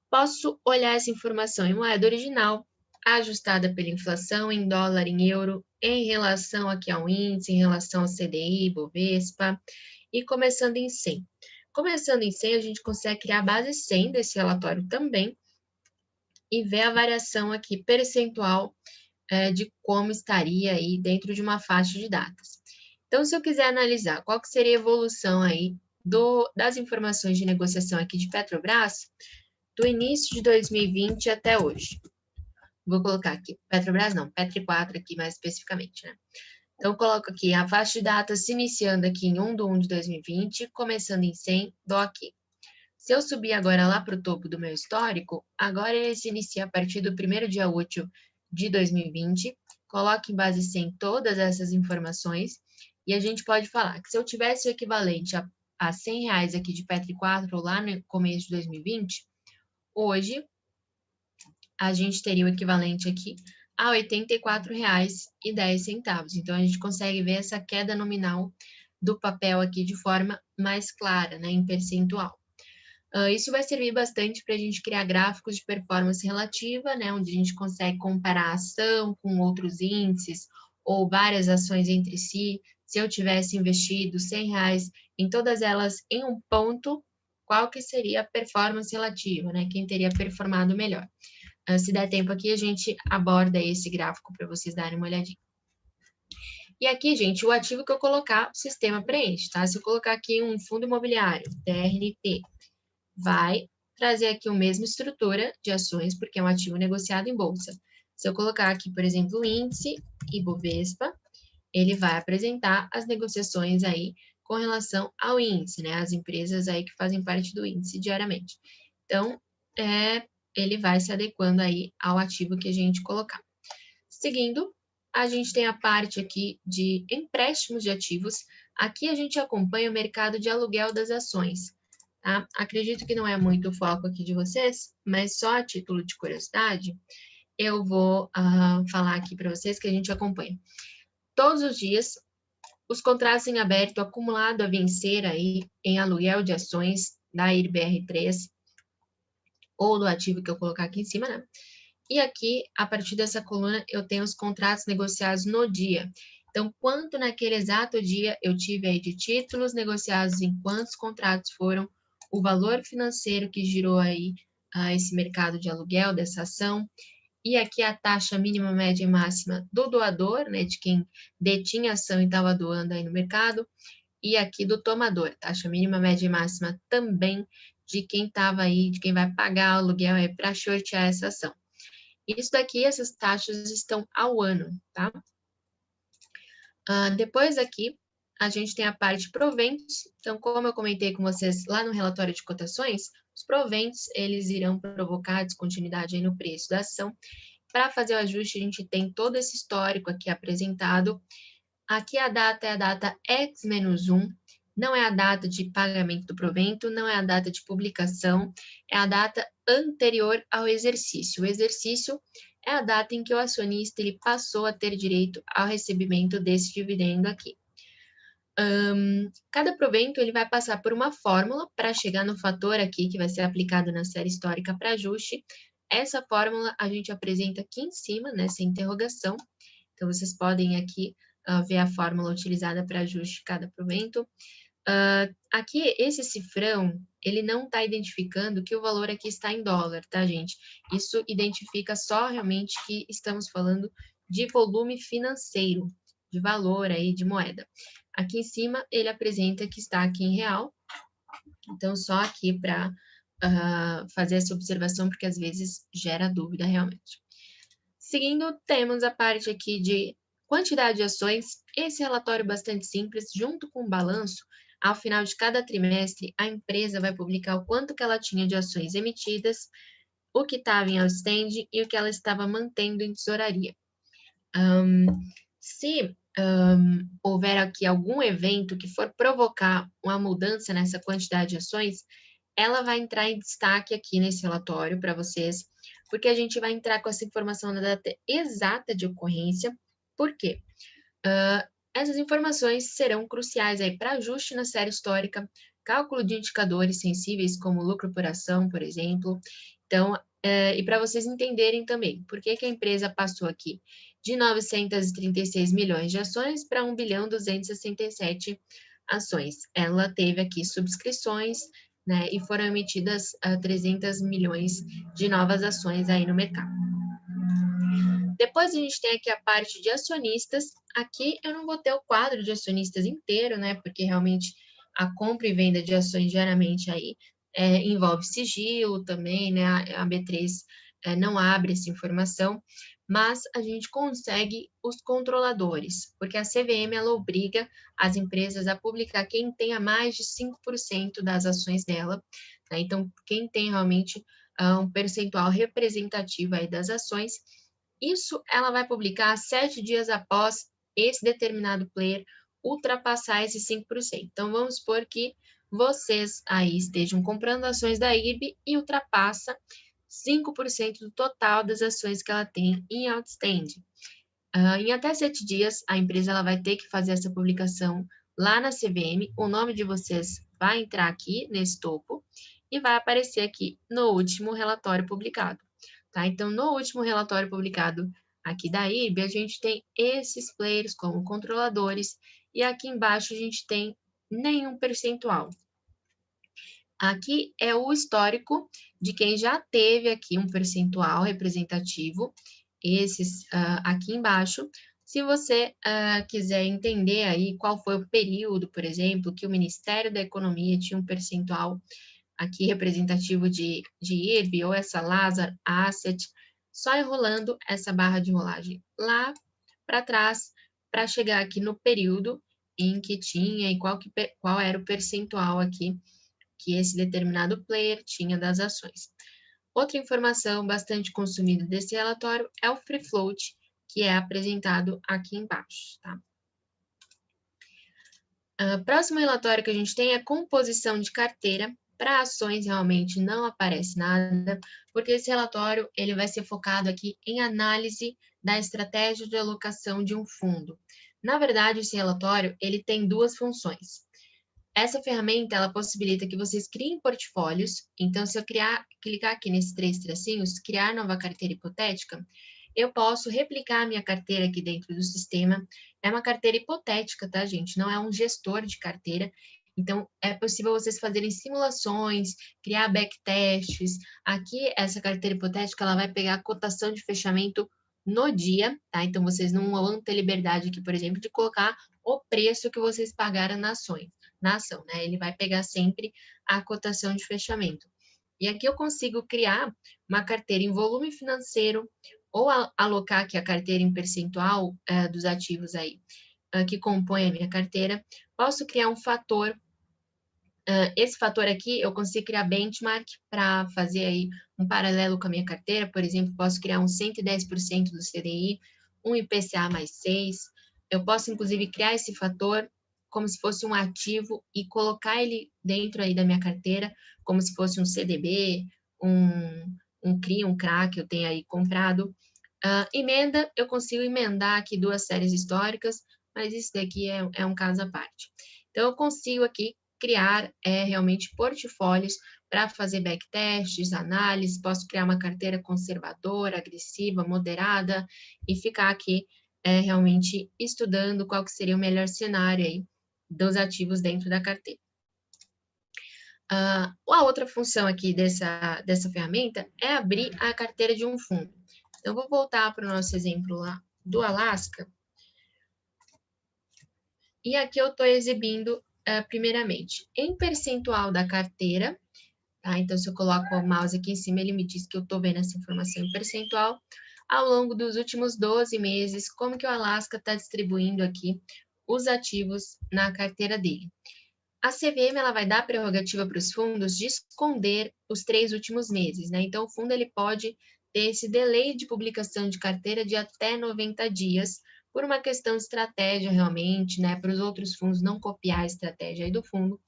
Posso olhar essa informação em moeda original, ajustada pela inflação, em dólar, em euro, em relação aqui ao índice, em relação ao CDI, Bovespa, e começando em 100. Começando em 100, a gente consegue criar a base 100 desse relatório também, e ver a variação aqui percentual de como estaria aí dentro de uma faixa de datas. Então, se eu quiser analisar qual que seria a evolução aí das informações de negociação aqui de Petrobras, do início de 2020 até hoje. Vou colocar aqui, Petrobras não, Petri 4 aqui mais especificamente, né? Então, eu coloco aqui a faixa de datas se iniciando aqui em 1/1 de 2020, começando em 100, dou aqui. Se eu subir agora lá para o topo do meu histórico, agora ele se inicia a partir do primeiro dia útil de 2020, coloco em base 100 todas essas informações, e a gente pode falar que se eu tivesse o equivalente a R$100 aqui de Petri 4 lá no começo de 2020, hoje, a gente teria o equivalente aqui a R$ 84,10. Então, a gente consegue ver essa queda nominal do papel aqui de forma mais clara, né, em percentual. Isso vai servir bastante para a gente criar gráficos de performance relativa, né, onde a gente consegue comparar a ação com outros índices ou várias ações entre si. Se eu tivesse investido R$100 em todas elas em um ponto, qual que seria a performance relativa, né? Quem teria performado melhor. Se der tempo aqui, a gente aborda esse gráfico para vocês darem uma olhadinha. E aqui, gente, o ativo que eu colocar, o sistema preenche, tá? Se eu colocar aqui um fundo imobiliário, TRT, vai trazer aqui a mesma estrutura de ações, porque é um ativo negociado em bolsa. Se eu colocar aqui, por exemplo, o índice Ibovespa, ele vai apresentar as negociações aí com relação ao índice, né? As empresas aí que fazem parte do índice diariamente. Então, ele vai se adequando aí ao ativo que a gente colocar. Seguindo, a gente tem a parte aqui de empréstimos de ativos. Aqui a gente acompanha o mercado de aluguel das ações, tá? Acredito que não é muito o foco aqui de vocês, mas só a título de curiosidade, eu vou falar aqui para vocês que a gente acompanha. Todos os dias, os contratos em aberto acumulado a vencer aí em aluguel de ações da IRBR3 ou do ativo que eu colocar aqui em cima, né? E aqui, a partir dessa coluna, eu tenho os contratos negociados no dia. Então, quanto naquele exato dia eu tive aí de títulos negociados em quantos contratos foram, o valor financeiro que girou aí esse mercado de aluguel dessa ação, e aqui a taxa mínima, média e máxima do doador, né, de quem detinha a ação e estava doando aí no mercado, e aqui do tomador, taxa mínima, média e máxima também de quem estava aí, de quem vai pagar o aluguel aí para shortear essa ação. Isso daqui, essas taxas estão ao ano, tá? Depois aqui, a gente tem a parte proventos. Então, como eu comentei com vocês lá no relatório de cotações, os proventos, eles irão provocar descontinuidade aí no preço da ação. Para fazer o ajuste, a gente tem todo esse histórico aqui apresentado. Aqui a data é a data X-1, não é a data de pagamento do provento, não é a data de publicação, é a data anterior ao exercício. O exercício é a data em que o acionista ele passou a ter direito ao recebimento desse dividendo aqui. Cada provento ele vai passar por uma fórmula para chegar no fator aqui que vai ser aplicado na série histórica para ajuste. Essa fórmula a gente apresenta aqui em cima, nessa interrogação. Então, vocês podem aqui ver a fórmula utilizada para ajuste de cada provento. Aqui, esse cifrão, ele não está identificando que o valor aqui está em dólar, tá, gente? Isso identifica só realmente que estamos falando de volume financeiro, de valor aí, de moeda. Aqui em cima, ele apresenta que está aqui em real. Então, só aqui para fazer essa observação, porque às vezes gera dúvida realmente. Seguindo, temos a parte aqui de quantidade de ações. Esse relatório é bastante simples, junto com o balanço, ao final de cada trimestre, a empresa vai publicar o quanto que ela tinha de ações emitidas, o que estava em outstanding e o que ela estava mantendo em tesouraria. Se houver aqui algum evento que for provocar uma mudança nessa quantidade de ações, ela vai entrar em destaque aqui nesse relatório para vocês, porque a gente vai entrar com essa informação na data exata de ocorrência. Por quê? Essas informações serão cruciais aí para ajuste na série histórica, cálculo de indicadores sensíveis como lucro por ação, por exemplo. Então, e para vocês entenderem também por que a empresa passou aqui de 936 milhões de ações para 1.267 ações. Ela teve aqui subscrições, né, e foram emitidas 300 milhões de novas ações aí no mercado. Depois a gente tem aqui a parte de acionistas. Aqui eu não vou ter o quadro de acionistas inteiro, né? Porque realmente a compra e venda de ações diariamente aí envolve sigilo também, né? A B3 não abre essa informação, mas a gente consegue os controladores, porque a CVM ela obriga as empresas a publicar quem tenha mais de 5% das ações dela, né? Então, quem tem realmente um percentual representativo aí das ações. Isso ela vai publicar 7 dias após esse determinado player ultrapassar esses 5%. Então, vamos supor que vocês aí estejam comprando ações da IRB e ultrapassa 5% do total das ações que ela tem em outstanding. Em até 7 dias, a empresa ela vai ter que fazer essa publicação lá na CVM. O nome de vocês vai entrar aqui nesse topo e vai aparecer aqui no último relatório publicado. Tá? Então, no último relatório publicado aqui da IRB, a gente tem esses players como controladores e aqui embaixo a gente tem nenhum percentual. Aqui é o histórico de quem já teve aqui um percentual representativo, esses aqui embaixo. Se você quiser entender aí qual foi o período, por exemplo, que o Ministério da Economia tinha um percentual aqui representativo de IRB ou essa Lazar Asset, só enrolando essa barra de rolagem lá para trás para chegar aqui no período em que tinha e qual era o percentual aqui que esse determinado player tinha das ações. Outra informação bastante consumida desse relatório é o free float, que é apresentado aqui embaixo, tá? Próximo relatório que a gente tem é composição de carteira. Para ações realmente não aparece nada, porque esse relatório ele vai ser focado aqui em análise da estratégia de alocação de um fundo. Na verdade, esse relatório ele tem duas funções. Essa ferramenta ela possibilita que vocês criem portfólios. Então, se eu clicar aqui nesses 3 tracinhos, criar nova carteira hipotética, eu posso replicar a minha carteira aqui dentro do sistema. É uma carteira hipotética, tá, gente? Não é um gestor de carteira. Então, é possível vocês fazerem simulações, criar backtests. Aqui, essa carteira hipotética, ela vai pegar a cotação de fechamento no dia, tá? Então, vocês não vão ter liberdade aqui, por exemplo, de colocar o preço que vocês pagaram na ação, né? Ele vai pegar sempre a cotação de fechamento. E aqui eu consigo criar uma carteira em volume financeiro ou alocar aqui a carteira em percentual dos ativos aí que compõem a minha carteira. Posso criar um fator. Esse fator aqui, eu consigo criar benchmark para fazer aí um paralelo com a minha carteira. Por exemplo, posso criar um 110% do CDI, um IPCA mais 6. Eu posso, inclusive, criar esse fator como se fosse um ativo e colocar ele dentro aí da minha carteira, como se fosse um CDB, um CRI, um CRA que eu tenho aí comprado. Emenda, eu consigo emendar aqui 2 séries históricas, mas isso daqui é um caso à parte. Então, eu consigo aqui criar realmente portfólios para fazer backtests, análises, posso criar uma carteira conservadora, agressiva, moderada e ficar aqui realmente estudando qual que seria o melhor cenário aí dos ativos dentro da carteira. A outra função aqui dessa ferramenta é abrir a carteira de um fundo. Então, vou voltar para o nosso exemplo lá do Alasca. E aqui eu estou exibindo, primeiramente, em percentual da carteira. Tá? Então, se eu coloco o mouse aqui em cima, ele me diz que eu estou vendo essa informação em percentual. Ao longo dos últimos 12 meses, como que o Alasca está distribuindo aqui os ativos na carteira dele. A CVM ela vai dar a prerrogativa para os fundos de esconder os 3 últimos meses, né? Então, o fundo ele pode ter esse delay de publicação de carteira de até 90 dias, por uma questão de estratégia realmente, né? Para os outros fundos não copiar a estratégia aí do fundo.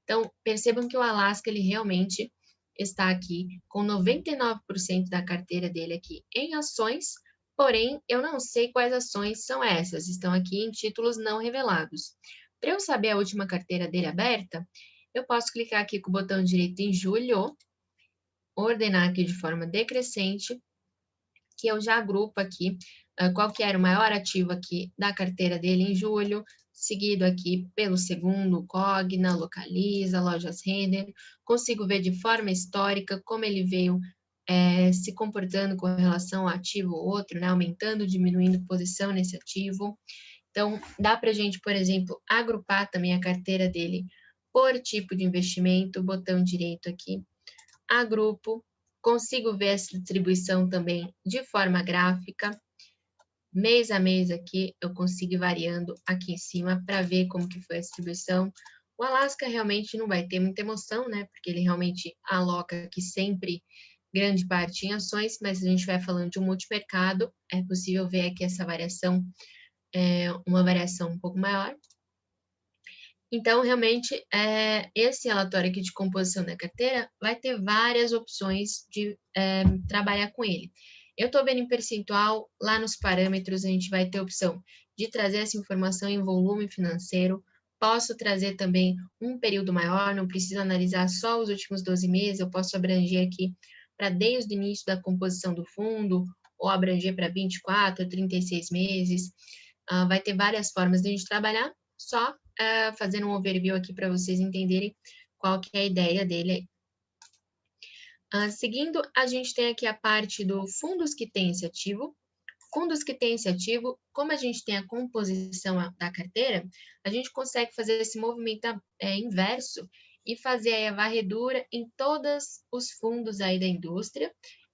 Então, percebam que o Alasca ele realmente está aqui com 99% da carteira dele aqui em ações, porém, eu não sei quais ações são essas, estão aqui em títulos não revelados. Para eu saber a última carteira dele aberta, eu posso clicar aqui com o botão direito em julho, ordenar aqui de forma decrescente, que eu já agrupo aqui qual que era o maior ativo aqui da carteira dele em julho, seguido aqui pelo segundo, Cogna, Localiza, Lojas Renner. Consigo ver de forma histórica como ele veio se comportando com relação ao ativo ou outro, né? Aumentando, diminuindo posição nesse ativo. Então, dá para a gente, por exemplo, agrupar também a carteira dele por tipo de investimento, botão direito aqui, agrupo, consigo ver essa distribuição também de forma gráfica, mês a mês aqui, eu consigo ir variando aqui em cima para ver como que foi a distribuição. O Alasca realmente não vai ter muita emoção, né, porque ele realmente aloca aqui sempre grande parte em ações, mas a gente vai falando de um multimercado, é possível ver aqui essa variação, uma variação um pouco maior. Então, realmente, esse relatório aqui de composição da carteira vai ter várias opções de trabalhar com ele. Eu estou vendo em percentual, lá nos parâmetros a gente vai ter a opção de trazer essa informação em volume financeiro. Posso trazer também um período maior, não preciso analisar só os últimos 12 meses, eu posso abranger aqui para desde o início da composição do fundo, ou abranger para 24, 36 meses. Vai ter várias formas de a gente trabalhar, só fazendo um overview aqui para vocês entenderem qual que é a ideia dele aí. Seguindo, a gente tem aqui a parte do fundos que tem esse ativo. Fundos que tem esse ativo, como a gente tem a composição da carteira, a gente consegue fazer esse movimento inverso e fazer aí a varredura em todos os fundos aí da indústria,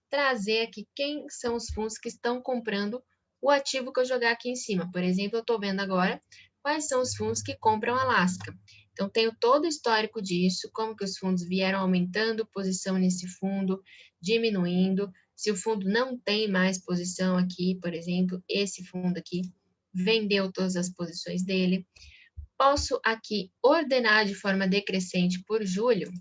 trazer aqui quem são os fundos que estão comprando o ativo que eu jogar aqui em cima. Por exemplo, eu estou vendo agora quais são os fundos que compram Alasca. Então, tenho todo o histórico disso, como que os fundos vieram aumentando posição nesse fundo, diminuindo. Se o fundo não tem mais posição aqui, por exemplo, esse fundo aqui vendeu todas as posições dele. Posso aqui ordenar de forma decrescente por julho,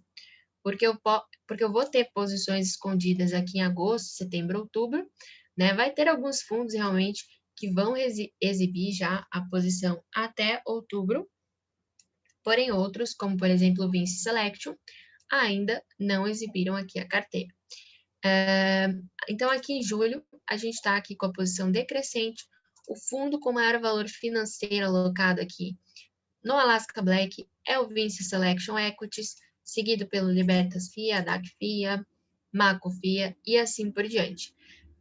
porque eu vou ter posições escondidas aqui em agosto, setembro, outubro, né? Vai ter alguns fundos realmente que vão exibir já a posição até outubro, porém outros, como por exemplo o Vinci Selection, ainda não exibiram aqui a carteira. Então, aqui em julho, a gente está aqui com a posição decrescente, o fundo com maior valor financeiro alocado aqui no Alasca Black é o Vinci Selection Equities, seguido pelo Libertas FIA, DAC FIA, Maco FIA e assim por diante.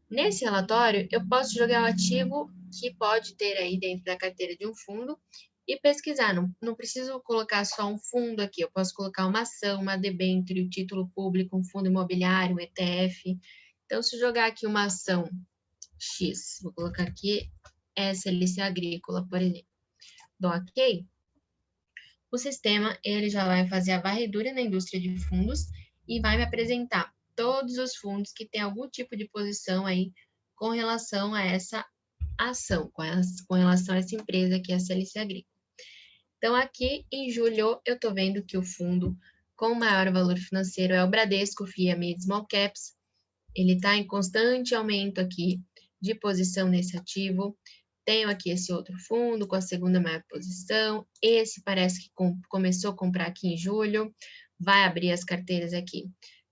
Nesse relatório, eu posso jogar o ativo que pode ter aí dentro da carteira de um fundo e pesquisar. Não preciso colocar só um fundo aqui, eu posso colocar uma ação, uma debênture, um título público, um fundo imobiliário, um ETF. Então, se eu jogar aqui uma ação X, vou colocar aqui SLC Agrícola, por exemplo, dou OK, o sistema ele já vai fazer a varredura na indústria de fundos e vai me apresentar todos os fundos que têm algum tipo de posição aí com relação a essa ação, com relação a essa empresa que é a SLC Agrícola. Então, aqui em julho, eu estou vendo que o fundo com maior valor financeiro é o Bradesco FIA Mid Small Caps. Ele está em constante aumento aqui de posição nesse ativo. Tenho aqui esse outro fundo com a segunda maior posição. Esse parece que começou a comprar aqui em julho. Vai abrir as carteiras aqui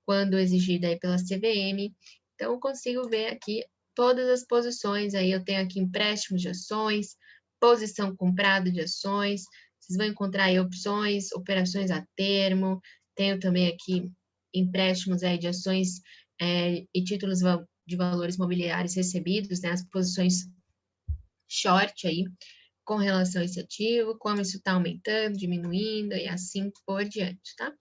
quando exigida aí pela CVM. Então, eu consigo ver aqui todas as posições. Aí eu tenho aqui empréstimos de ações, posição comprada de ações, Vocês vão encontrar aí opções, operações a termo, tenho também aqui empréstimos aí de ações e títulos de valores mobiliários recebidos, né, as posições short aí, com relação a esse ativo, como isso está aumentando, diminuindo e assim por diante, tá?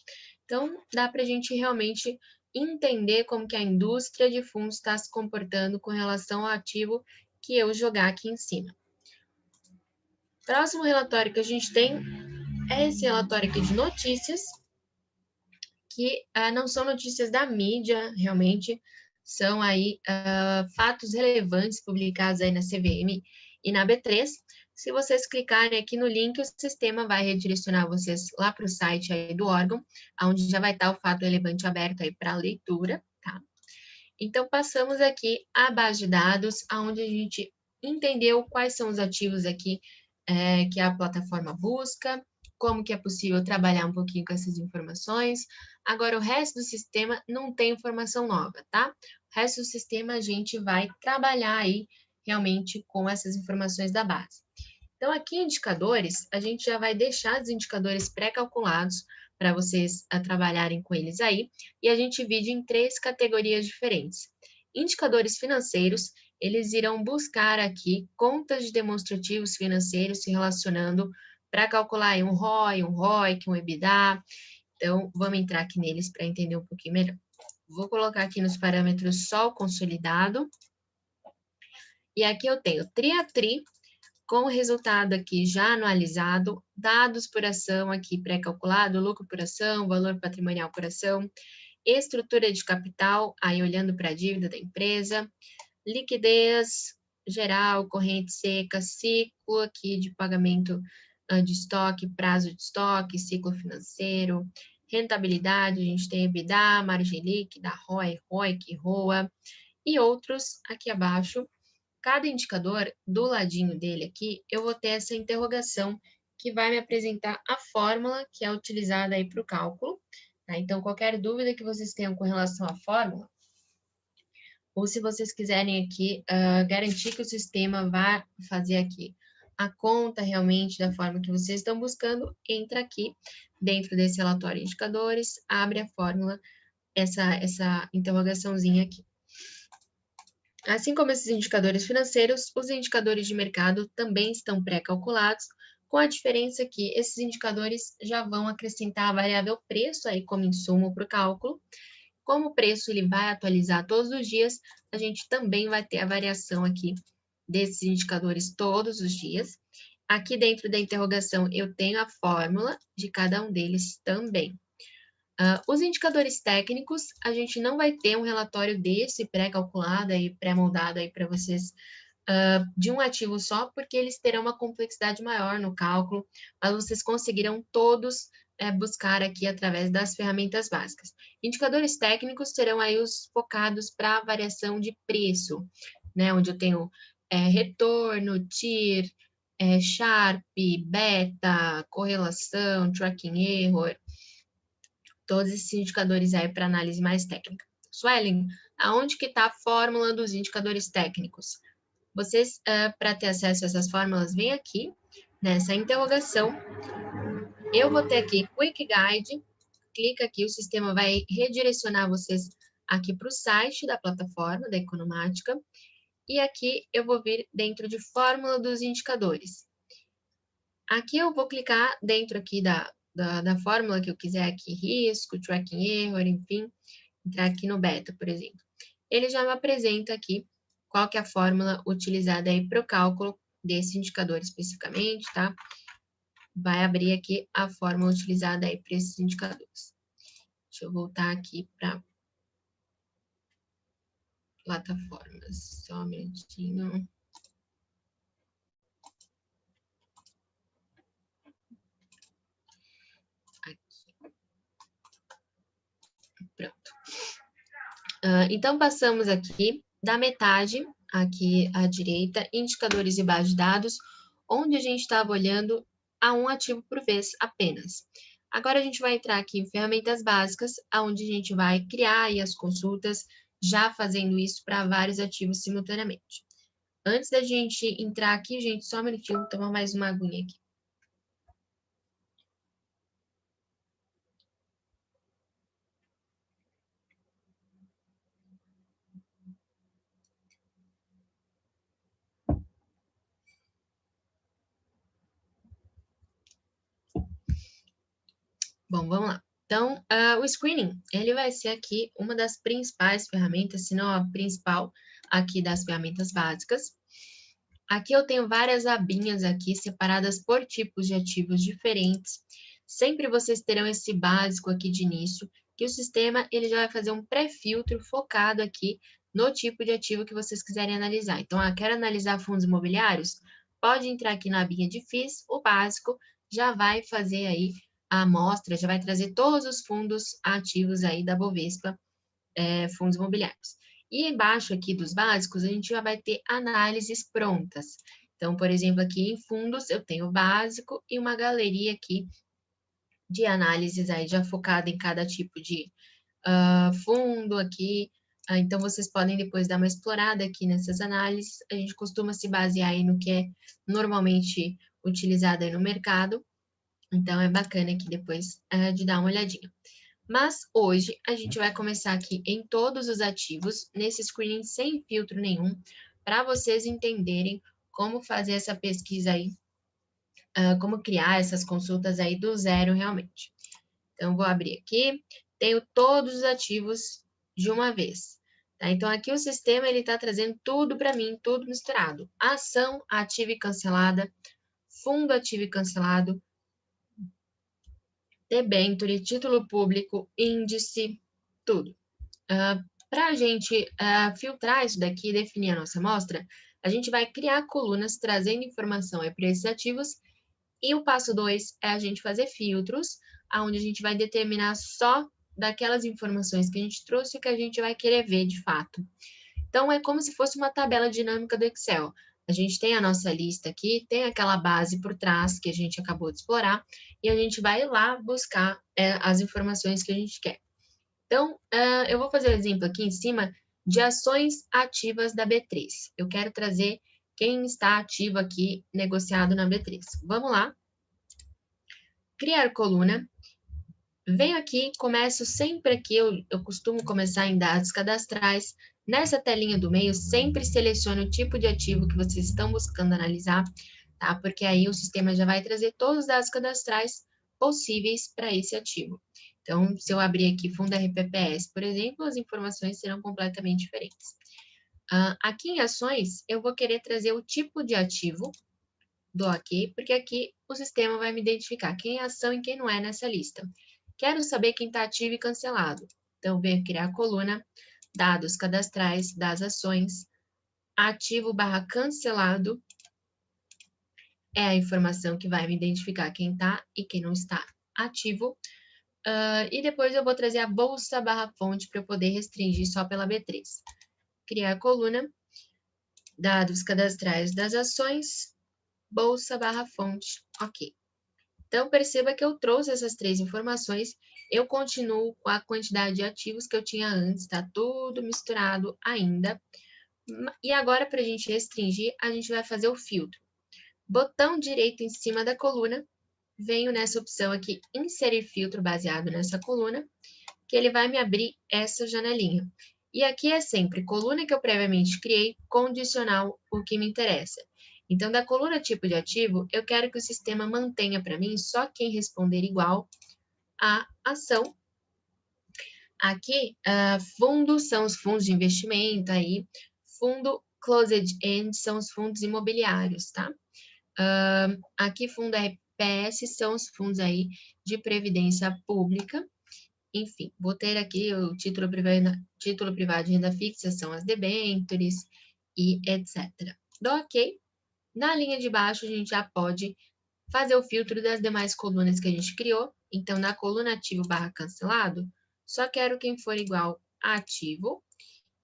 Então, dá para a gente realmente entender como que a indústria de fundos está se comportando com relação ao ativo que eu jogar aqui em cima. Próximo relatório que a gente tem é esse relatório aqui de notícias, que não são notícias da mídia, realmente, são aí fatos relevantes publicados aí na CVM e na B3. Se vocês clicarem aqui no link, o sistema vai redirecionar vocês lá para o site aí do órgão, onde já vai estar o fato relevante aberto aí para leitura, tá? Então, passamos aqui à base de dados, onde a gente entendeu quais são os ativos aqui que a plataforma busca, como que é possível trabalhar um pouquinho com essas informações. Agora, o resto do sistema não tem informação nova, tá? O resto do sistema a gente vai trabalhar aí realmente com essas informações da base. Então, aqui em indicadores, a gente já vai deixar os indicadores pré-calculados para vocês trabalharem com eles aí, e a gente divide em 3 categorias diferentes. Indicadores financeiros, eles irão buscar aqui contas de demonstrativos financeiros se relacionando para calcular aí um ROI, um ROIC, um EBITDA. Então, vamos entrar aqui neles para entender um pouquinho melhor. Vou colocar aqui nos parâmetros só o consolidado. E aqui eu tenho TRI a TRI, com o resultado aqui já anualizado, dados por ação aqui pré-calculado, lucro por ação, valor patrimonial por ação, estrutura de capital, aí olhando para a dívida da empresa, liquidez geral, corrente seca, ciclo aqui de pagamento de estoque, prazo de estoque, ciclo financeiro, rentabilidade, a gente tem EBITDA, margem líquida, ROI, ROIC, ROA e outros aqui abaixo. Cada indicador, do ladinho dele aqui, eu vou ter essa interrogação que vai me apresentar a fórmula que é utilizada aí para o cálculo. Tá? Então, qualquer dúvida que vocês tenham com relação à fórmula, ou se vocês quiserem aqui garantir que o sistema vai fazer aqui a conta realmente da forma que vocês estão buscando, entra aqui dentro desse relatório de indicadores, abre a fórmula, essa interrogaçãozinha aqui. Assim como esses indicadores financeiros, os indicadores de mercado também estão pré-calculados, com a diferença que esses indicadores já vão acrescentar a variável preço aí como insumo para o cálculo. Como o preço ele vai atualizar todos os dias, a gente também vai ter a variação aqui desses indicadores todos os dias. Aqui dentro da interrogação eu tenho a fórmula de cada um deles também. Os indicadores técnicos, a gente não vai ter um relatório desse pré-calculado e pré-moldado aí para vocês de um ativo só, porque eles terão uma complexidade maior no cálculo, mas vocês conseguirão todos buscar aqui através das ferramentas básicas. Indicadores técnicos serão aí os focados para a variação de preço, né, onde eu tenho retorno, TIR, Sharpe, beta, correlação, tracking error, todos esses indicadores aí para análise mais técnica. Suelen, aonde que está a fórmula dos indicadores técnicos? Vocês, para ter acesso a essas fórmulas, vem aqui, nessa interrogação. Eu vou ter aqui Quick Guide, clica aqui, o sistema vai redirecionar vocês aqui para o site da plataforma, da Economática, e aqui eu vou vir dentro de fórmula dos indicadores. Aqui eu vou clicar dentro aqui da fórmula que eu quiser aqui, risco, tracking error, enfim, entrar aqui no beta, por exemplo. Ele já me apresenta aqui qual que é a fórmula utilizada aí para o cálculo desse indicador especificamente, tá? Vai abrir aqui a fórmula utilizada aí para esses indicadores. Deixa eu voltar aqui para plataformas, só um minutinho. Pronto. Então, passamos aqui da metade, aqui à direita, indicadores e base de dados, onde a gente estava olhando a um ativo por vez apenas. Agora, a gente vai entrar aqui em ferramentas básicas, onde a gente vai criar aí as consultas, já fazendo isso para vários ativos simultaneamente. Antes da gente entrar aqui, gente, só um minutinho, vou tomar mais uma aguinha aqui. Bom, vamos lá. Então, o screening, ele vai ser aqui uma das principais ferramentas, se não a principal aqui das ferramentas básicas. Aqui eu tenho várias abinhas aqui separadas por tipos de ativos diferentes. Sempre vocês terão esse básico aqui de início, que o sistema ele já vai fazer um pré-filtro focado aqui no tipo de ativo que vocês quiserem analisar. Então, quero analisar fundos imobiliários? Pode entrar aqui na abinha de FIIs, o básico já vai fazer aí a amostra, já vai trazer todos os fundos ativos aí da Bovespa, fundos imobiliários. E embaixo aqui dos básicos, a gente já vai ter análises prontas. Então, por exemplo, aqui em fundos, eu tenho o básico e uma galeria aqui de análises aí já focada em cada tipo de fundo aqui. Então, vocês podem depois dar uma explorada aqui nessas análises. A gente costuma se basear aí no que é normalmente utilizado aí no mercado. Então, é bacana aqui depois de dar uma olhadinha. Mas hoje a gente vai começar aqui em todos os ativos, nesse screening sem filtro nenhum, para vocês entenderem como fazer essa pesquisa aí, como criar essas consultas aí do zero realmente. Então, vou abrir aqui, tenho todos os ativos de uma vez. Tá? Então, aqui o sistema ele está trazendo tudo para mim, tudo misturado. Ação ativa e cancelada, fundo ativo e cancelado, debênture, título público, índice, tudo. Para a gente filtrar isso daqui e definir a nossa amostra, a gente vai criar colunas trazendo informação para esses ativos e o passo 2 é a gente fazer filtros, onde a gente vai determinar só daquelas informações que a gente trouxe o que a gente vai querer ver de fato. Então, é como se fosse uma tabela dinâmica do Excel. A gente tem a nossa lista aqui, tem aquela base por trás que a gente acabou de explorar, e a gente vai lá buscar as informações que a gente quer. Então, eu vou fazer o exemplo aqui em cima de ações ativas da B3. Eu quero trazer quem está ativo aqui, negociado na B3. Vamos lá. Criar coluna. Venho aqui, começo sempre aqui, eu costumo começar em dados cadastrais. Nessa telinha do meio, sempre selecione o tipo de ativo que vocês estão buscando analisar, tá? Porque aí o sistema já vai trazer todos os dados cadastrais possíveis para esse ativo. Então, se eu abrir aqui fundo RPPS, por exemplo, as informações serão completamente diferentes. Aqui em ações, eu vou querer trazer o tipo de ativo, dou aqui, porque aqui o sistema vai me identificar quem é ação e quem não é nessa lista. Quero saber quem está ativo e cancelado. Então, venho criar a coluna, dados cadastrais das ações, ativo / cancelado, é a informação que vai me identificar quem está e quem não está ativo. E depois eu vou trazer a bolsa / fonte para eu poder restringir só pela B3. Criar a coluna, dados cadastrais das ações, bolsa / fonte, ok. Então, perceba que eu trouxe essas 3 informações, eu continuo com a quantidade de ativos que eu tinha antes, tá tudo misturado ainda. E agora, para a gente restringir, a gente vai fazer o filtro. Botão direito em cima da coluna, venho nessa opção aqui, inserir filtro baseado nessa coluna, que ele vai me abrir essa janelinha. E aqui é sempre coluna que eu previamente criei, condicional o que me interessa. Então, da coluna tipo de ativo, eu quero que o sistema mantenha para mim só quem responder igual à ação. Aqui, fundos são os fundos de investimento aí, fundo closed end são os fundos imobiliários, tá? Aqui, fundo RPS são os fundos aí de previdência pública. Enfim, vou ter aqui o título privado de renda fixa, são as debêntures e etc. Dou OK. Na linha de baixo, a gente já pode fazer o filtro das demais colunas que a gente criou. Então, na coluna ativo / cancelado, só quero quem for igual a ativo.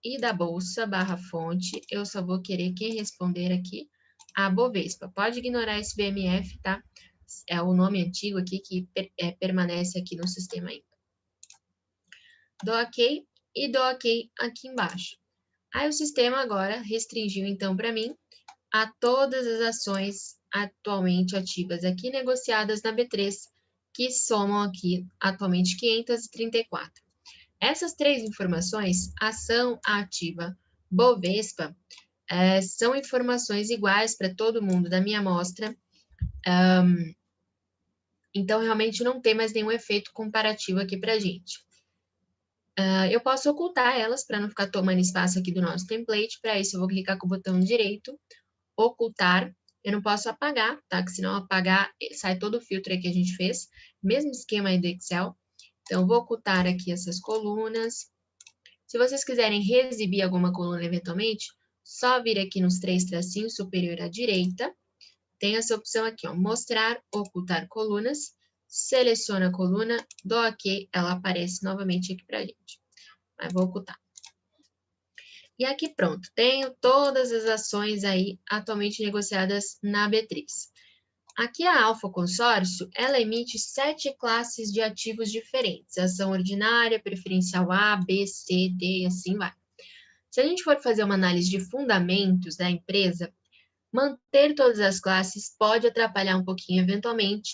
E da bolsa / fonte, eu só vou querer quem responder aqui a Bovespa. Pode ignorar esse BMF, tá? É o nome antigo aqui que permanece aqui no sistema ainda. Dou OK e dou OK aqui embaixo. Aí o sistema agora restringiu então para mim a todas as ações atualmente ativas aqui negociadas na B3, que somam aqui atualmente 534. Essas 3 informações, ação ativa, Bovespa, são informações iguais para todo mundo da minha amostra. Então, realmente não tem mais nenhum efeito comparativo aqui para a gente. Eu posso ocultar elas para não ficar tomando espaço aqui do nosso template. Para isso, eu vou clicar com o botão direito, ocultar. Eu não posso apagar, tá? Que senão apagar, sai todo o filtro aí que a gente fez. Mesmo esquema aí do Excel. Então, eu vou ocultar aqui essas colunas. Se vocês quiserem reexibir alguma coluna eventualmente, só vir aqui nos 3 tracinhos superior à direita. Tem essa opção aqui, ó, mostrar, ocultar colunas. Seleciona a coluna, dou OK, ela aparece novamente aqui pra gente. Mas vou ocultar. E aqui pronto, tenho todas as ações aí atualmente negociadas na B3. Aqui a Alfa Consórcio, ela emite 7 classes de ativos diferentes. Ação ordinária, preferencial A, B, C, D e assim vai. Se a gente for fazer uma análise de fundamentos da empresa, manter todas as classes pode atrapalhar um pouquinho eventualmente.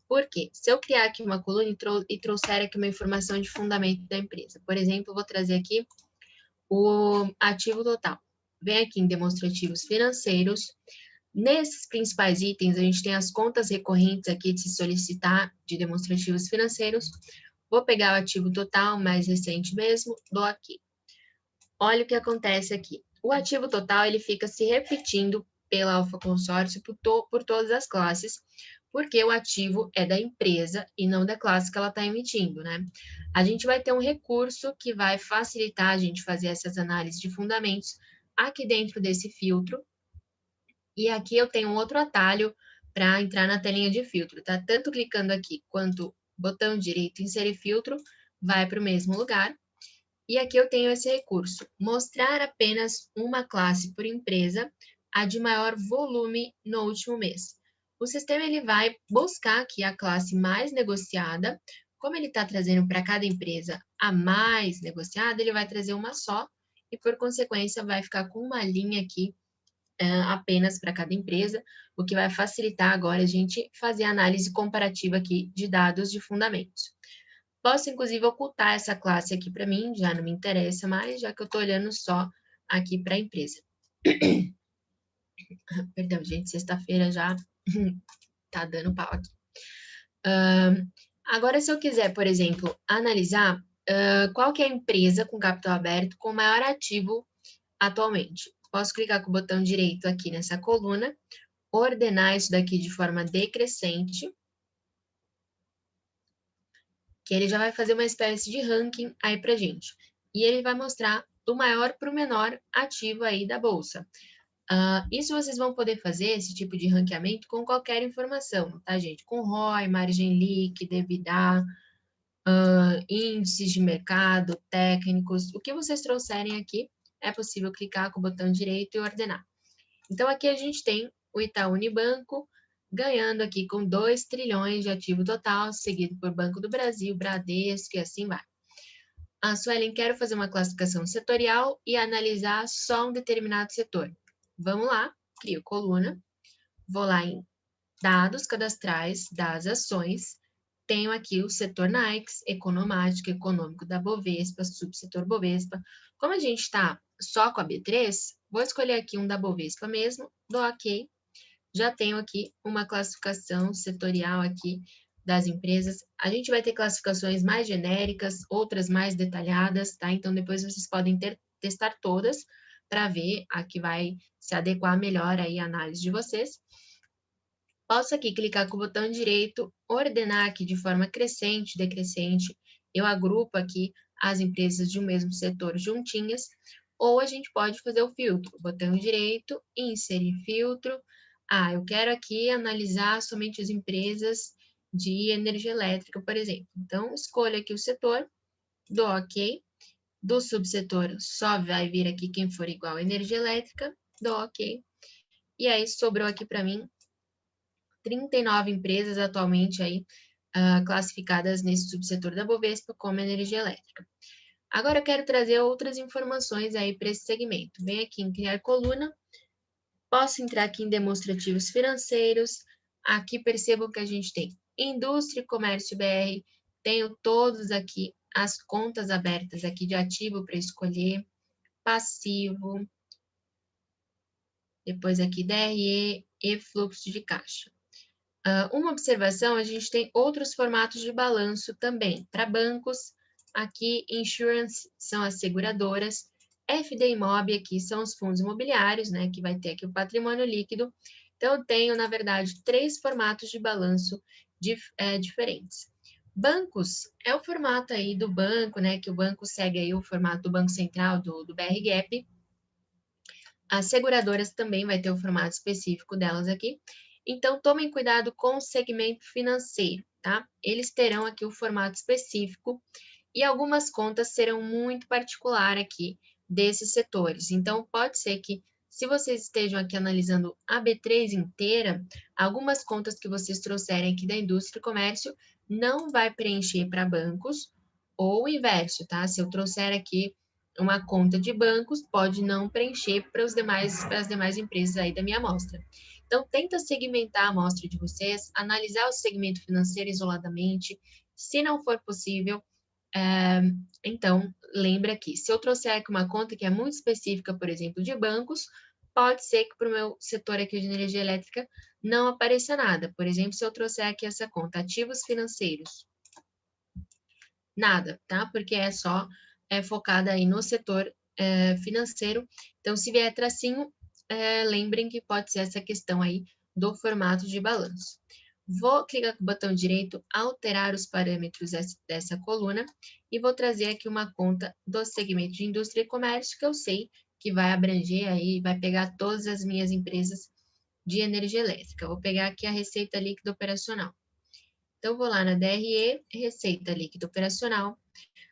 Por quê? Se eu criar aqui uma coluna e trouxer aqui uma informação de fundamento da empresa, por exemplo, eu vou trazer aqui o ativo total. Vem aqui em demonstrativos financeiros. Nesses principais itens, a gente tem as contas recorrentes aqui de se solicitar de demonstrativos financeiros. Vou pegar o ativo total, mais recente mesmo, dou aqui. Olha o que acontece aqui. O ativo total, ele fica se repetindo pela Alfa Consórcio por todas as classes, porque o ativo é da empresa e não da classe que ela está emitindo, né? A gente vai ter um recurso que vai facilitar a gente fazer essas análises de fundamentos aqui dentro desse filtro. E aqui eu tenho um outro atalho para entrar na telinha de filtro, tá? Tanto clicando aqui quanto botão direito inserir filtro, vai para o mesmo lugar. E aqui eu tenho esse recurso, mostrar apenas uma classe por empresa, a de maior volume no último mês. O sistema ele vai buscar aqui a classe mais negociada, como ele está trazendo para cada empresa a mais negociada, ele vai trazer uma só, e por consequência vai ficar com uma linha aqui apenas para cada empresa, o que vai facilitar agora a gente fazer a análise comparativa aqui de dados de fundamentos. Posso, inclusive, ocultar essa classe aqui para mim, já não me interessa mais, já que eu estou olhando só aqui para a empresa. Perdão, gente, sexta-feira já tá dando pau aqui. Agora, se eu quiser, por exemplo, analisar qual que é a empresa com capital aberto com maior ativo atualmente. Posso clicar com o botão direito aqui nessa coluna, ordenar isso daqui de forma decrescente, que ele já vai fazer uma espécie de ranking aí pra gente. E ele vai mostrar do maior para o menor ativo aí da bolsa. Isso vocês vão poder fazer, esse tipo de ranqueamento, com qualquer informação, tá, gente? Com ROI, margem líquida, EBITDA, índices de mercado, técnicos, o que vocês trouxerem aqui, é possível clicar com o botão direito e ordenar. Então, aqui a gente tem o Itaú Unibanco, ganhando aqui com 2 trilhões de ativo total, seguido por Banco do Brasil, Bradesco e assim vai. Suelen, quero fazer uma classificação setorial e analisar só um determinado setor. Vamos lá, crio coluna, vou lá em dados cadastrais das ações, tenho aqui o setor NAICS, economático, econômico da Bovespa, subsetor Bovespa. Como a gente está só com a B3, vou escolher aqui um da Bovespa mesmo, dou OK. Já tenho aqui uma classificação setorial aqui das empresas. A gente vai ter classificações mais genéricas, outras mais detalhadas, tá? Então, depois vocês podem testar todas para ver a que vai se adequar melhor aí à análise de vocês. Posso aqui clicar com o botão direito, ordenar aqui de forma crescente, decrescente. Eu agrupo aqui as empresas de um mesmo setor juntinhas, ou a gente pode fazer o filtro. Botão direito, inserir filtro. Eu quero aqui analisar somente as empresas de energia elétrica, por exemplo. Então, escolho aqui o setor, dou OK. Do subsetor, só vai vir aqui quem for igual a energia elétrica, dou OK. E aí, sobrou aqui para mim 39 empresas atualmente aí classificadas nesse subsetor da Bovespa como energia elétrica. Agora eu quero trazer outras informações aí para esse segmento. Venho aqui em criar coluna, posso entrar aqui em demonstrativos financeiros, aqui percebam que a gente tem indústria e comércio BR, tenho todos aqui as contas abertas aqui de ativo para escolher, passivo, depois aqui DRE e fluxo de caixa. Uma observação, a gente tem outros formatos de balanço também. Para bancos, aqui, insurance são as seguradoras, FDIMOB aqui são os fundos imobiliários, né, que vai ter aqui o patrimônio líquido. Então, eu tenho, na verdade, 3 formatos de balanço diferentes. Bancos é o formato aí do banco, né, que o banco segue aí o formato do Banco Central, do BR-GAAP. As seguradoras também vai ter o formato específico delas aqui. Então, tomem cuidado com o segmento financeiro, tá? Eles terão aqui o formato específico e algumas contas serão muito particular aqui desses setores. Então, pode ser que, se vocês estejam aqui analisando a B3 inteira, algumas contas que vocês trouxerem aqui da indústria e comércio não vai preencher para bancos ou o inverso, tá? Se eu trouxer aqui uma conta de bancos, pode não preencher para as demais empresas aí da minha amostra. Então, tenta segmentar a amostra de vocês, analisar o segmento financeiro isoladamente. Se não for possível, então, lembra aqui, se eu trouxer aqui uma conta que é muito específica, por exemplo, de bancos, pode ser que para o meu setor aqui de energia elétrica não apareça nada. Por exemplo, se eu trouxer aqui essa conta, ativos financeiros, nada, tá? Porque é só focada aí no setor financeiro. Então, se vier tracinho, lembrem que pode ser essa questão aí do formato de balanço. Vou clicar com o botão direito, alterar os parâmetros dessa coluna e vou trazer aqui uma conta do segmento de indústria e comércio que eu sei que vai abranger aí, vai pegar todas as minhas empresas de energia elétrica. Eu vou pegar aqui a receita líquida operacional. Então, vou lá na DRE, receita líquida operacional.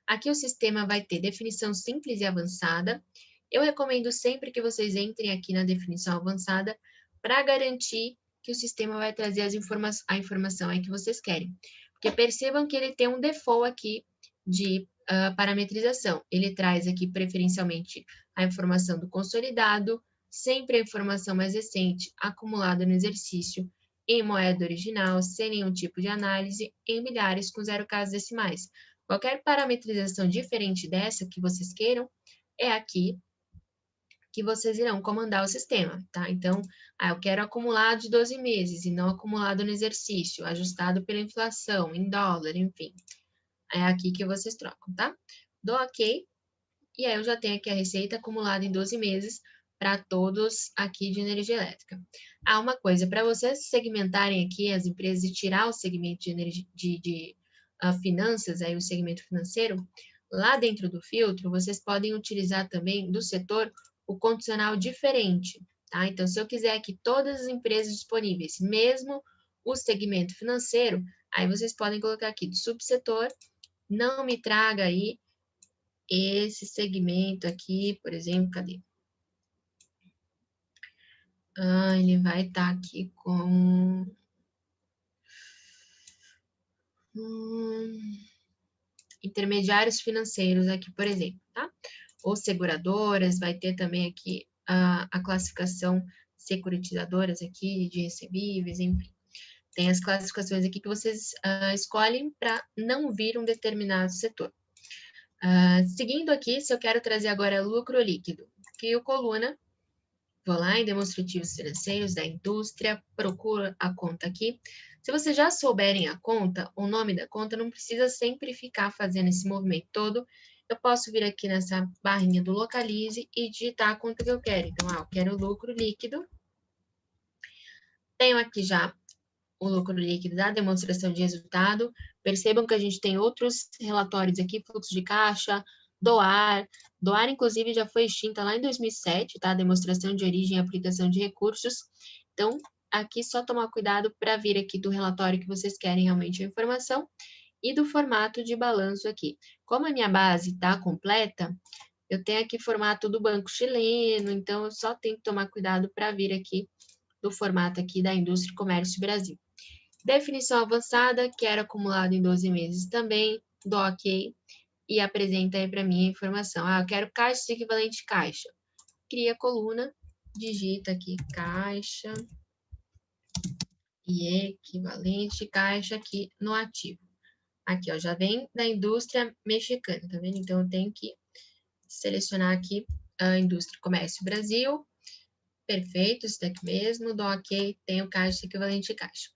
Aqui o sistema vai ter definição simples e avançada. Eu recomendo sempre que vocês entrem aqui na definição avançada para garantir que o sistema vai trazer a informação aí que vocês querem. Porque percebam que ele tem um default aqui de parametrização. Ele traz aqui preferencialmente a informação do consolidado, sempre a informação mais recente acumulada no exercício, em moeda original, sem nenhum tipo de análise, em milhares com 0 casas decimais. Qualquer parametrização diferente dessa que vocês queiram, é aqui que vocês irão comandar o sistema, tá? Então, eu quero acumulado de 12 meses e não acumulado no exercício, ajustado pela inflação, em dólar, enfim. É aqui que vocês trocam, tá? Dou OK, e aí eu já tenho aqui a receita acumulada em 12 meses para todos aqui de energia elétrica. Uma coisa, para vocês segmentarem aqui as empresas e tirar o segmento de energia, finanças, aí o segmento financeiro, lá dentro do filtro, vocês podem utilizar também do setor o condicional diferente, tá? Então, se eu quiser aqui todas as empresas disponíveis, mesmo o segmento financeiro, aí vocês podem colocar aqui do subsetor, não me traga aí esse segmento aqui, por exemplo, cadê? Ele vai estar aqui com intermediários financeiros aqui, por exemplo, tá? Ou seguradoras, vai ter também aqui a classificação securitizadoras aqui de recebíveis, enfim. Tem as classificações aqui que vocês escolhem para não vir um determinado setor. Seguindo aqui, se eu quero trazer agora lucro líquido, crio coluna, vou lá em demonstrativos financeiros da indústria, procuro a conta aqui. Se vocês já souberem a conta, o nome da conta, não precisa sempre ficar fazendo esse movimento todo. Eu posso vir aqui nessa barrinha do localize e digitar a conta que eu quero. Então, eu quero lucro líquido. Tenho aqui já o lucro líquido da demonstração de resultado. Percebam que a gente tem outros relatórios aqui, fluxo de caixa, doar. Doar, inclusive, já foi extinta lá em 2007, tá? Demonstração de origem e aplicação de recursos. Então, aqui só tomar cuidado para vir aqui do relatório que vocês querem realmente a informação e do formato de balanço aqui. Como a minha base está completa, eu tenho aqui formato do Banco Chileno, então eu só tenho que tomar cuidado para vir aqui do formato aqui da Indústria e Comércio Brasil. Definição avançada, quero acumulado em 12 meses também, dou OK e apresenta aí para mim a informação. Eu quero caixa equivalente caixa. Cria a coluna, digita aqui caixa e equivalente caixa aqui no ativo. Aqui, ó, já vem da indústria mexicana, tá vendo? Então, eu tenho que selecionar aqui a Indústria e Comércio Brasil. Perfeito, isso daqui mesmo, dou OK, tenho caixa equivalente caixa.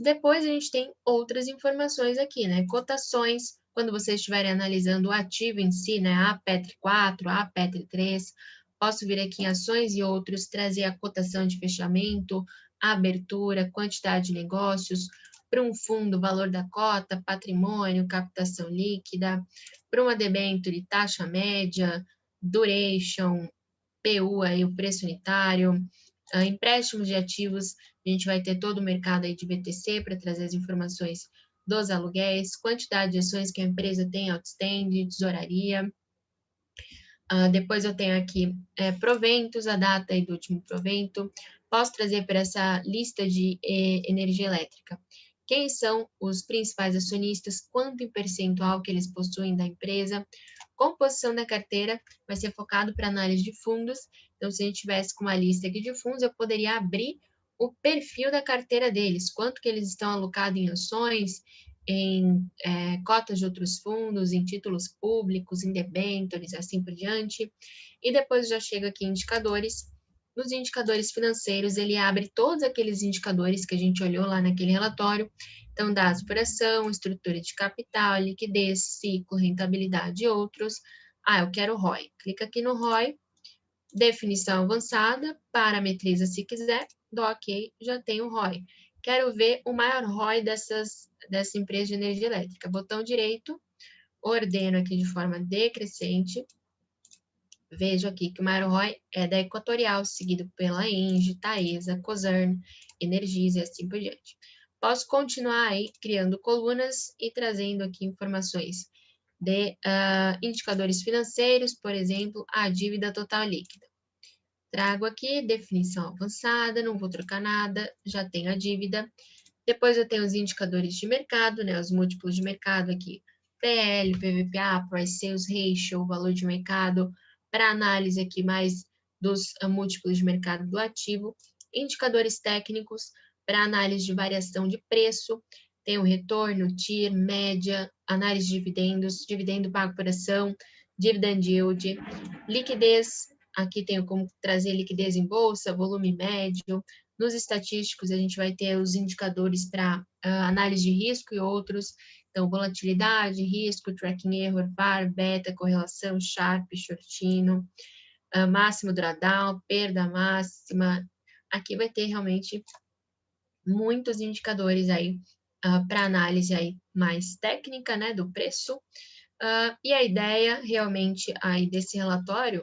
Depois a gente tem outras informações aqui, né? Cotações, quando vocês estiverem analisando o ativo em si, né? A Petri 4, a Petri 3, posso vir aqui em ações e outros, trazer a cotação de fechamento, a abertura, quantidade de negócios, para um fundo, valor da cota, patrimônio, captação líquida, para uma debênture, taxa média, duration, PU, aí, o preço unitário, empréstimos de ativos, a gente vai ter todo o mercado aí de BTC para trazer as informações dos aluguéis, quantidade de ações que a empresa tem outstanding, tesouraria. Depois eu tenho aqui proventos, a data aí do último provento. Posso trazer para essa lista de energia elétrica quem são os principais acionistas, quanto em percentual que eles possuem da empresa. Composição da carteira vai ser focado para análise de fundos. Então, se a gente tivesse com uma lista aqui de fundos, eu poderia abrir o perfil da carteira deles, quanto que eles estão alocados em ações, em cotas de outros fundos, em títulos públicos, em debêntures, assim por diante. E depois já chega aqui em indicadores. Nos indicadores financeiros, ele abre todos aqueles indicadores que a gente olhou lá naquele relatório. Então, dados por ação, estrutura de capital, liquidez, ciclo, rentabilidade e outros. Eu quero ROI. Clica aqui no ROI, definição avançada, parametriza se quiser, dou OK, já tem o ROI. Quero ver o maior ROI dessa empresa de energia elétrica. Botão direito, ordeno aqui de forma decrescente. Vejo aqui que o maior ROI é da Equatorial, seguido pela Engie, Taesa, Cosern, Energisa e assim por diante. Posso continuar aí criando colunas e trazendo aqui informações de indicadores financeiros, por exemplo, a dívida total líquida. Trago aqui definição avançada, não vou trocar nada, já tenho a dívida. Depois eu tenho os indicadores de mercado, né, os múltiplos de mercado aqui, PL, PVPA, Price Sales Ratio, valor de mercado, para análise aqui mais dos múltiplos de mercado do ativo, indicadores técnicos para análise de variação de preço, tem o retorno, TIR, média, análise de dividendos, dividendo pago por ação, dividend yield, liquidez, aqui tenho como trazer liquidez em bolsa, volume médio. Nos estatísticos, a gente vai ter os indicadores para análise de risco e outros. Então, volatilidade, risco, tracking error, VAR, beta, correlação, Sharpe, shortino, máximo drawdown, perda máxima. Aqui vai ter realmente muitos indicadores aí para análise aí mais técnica, né, do preço. E a ideia realmente aí desse relatório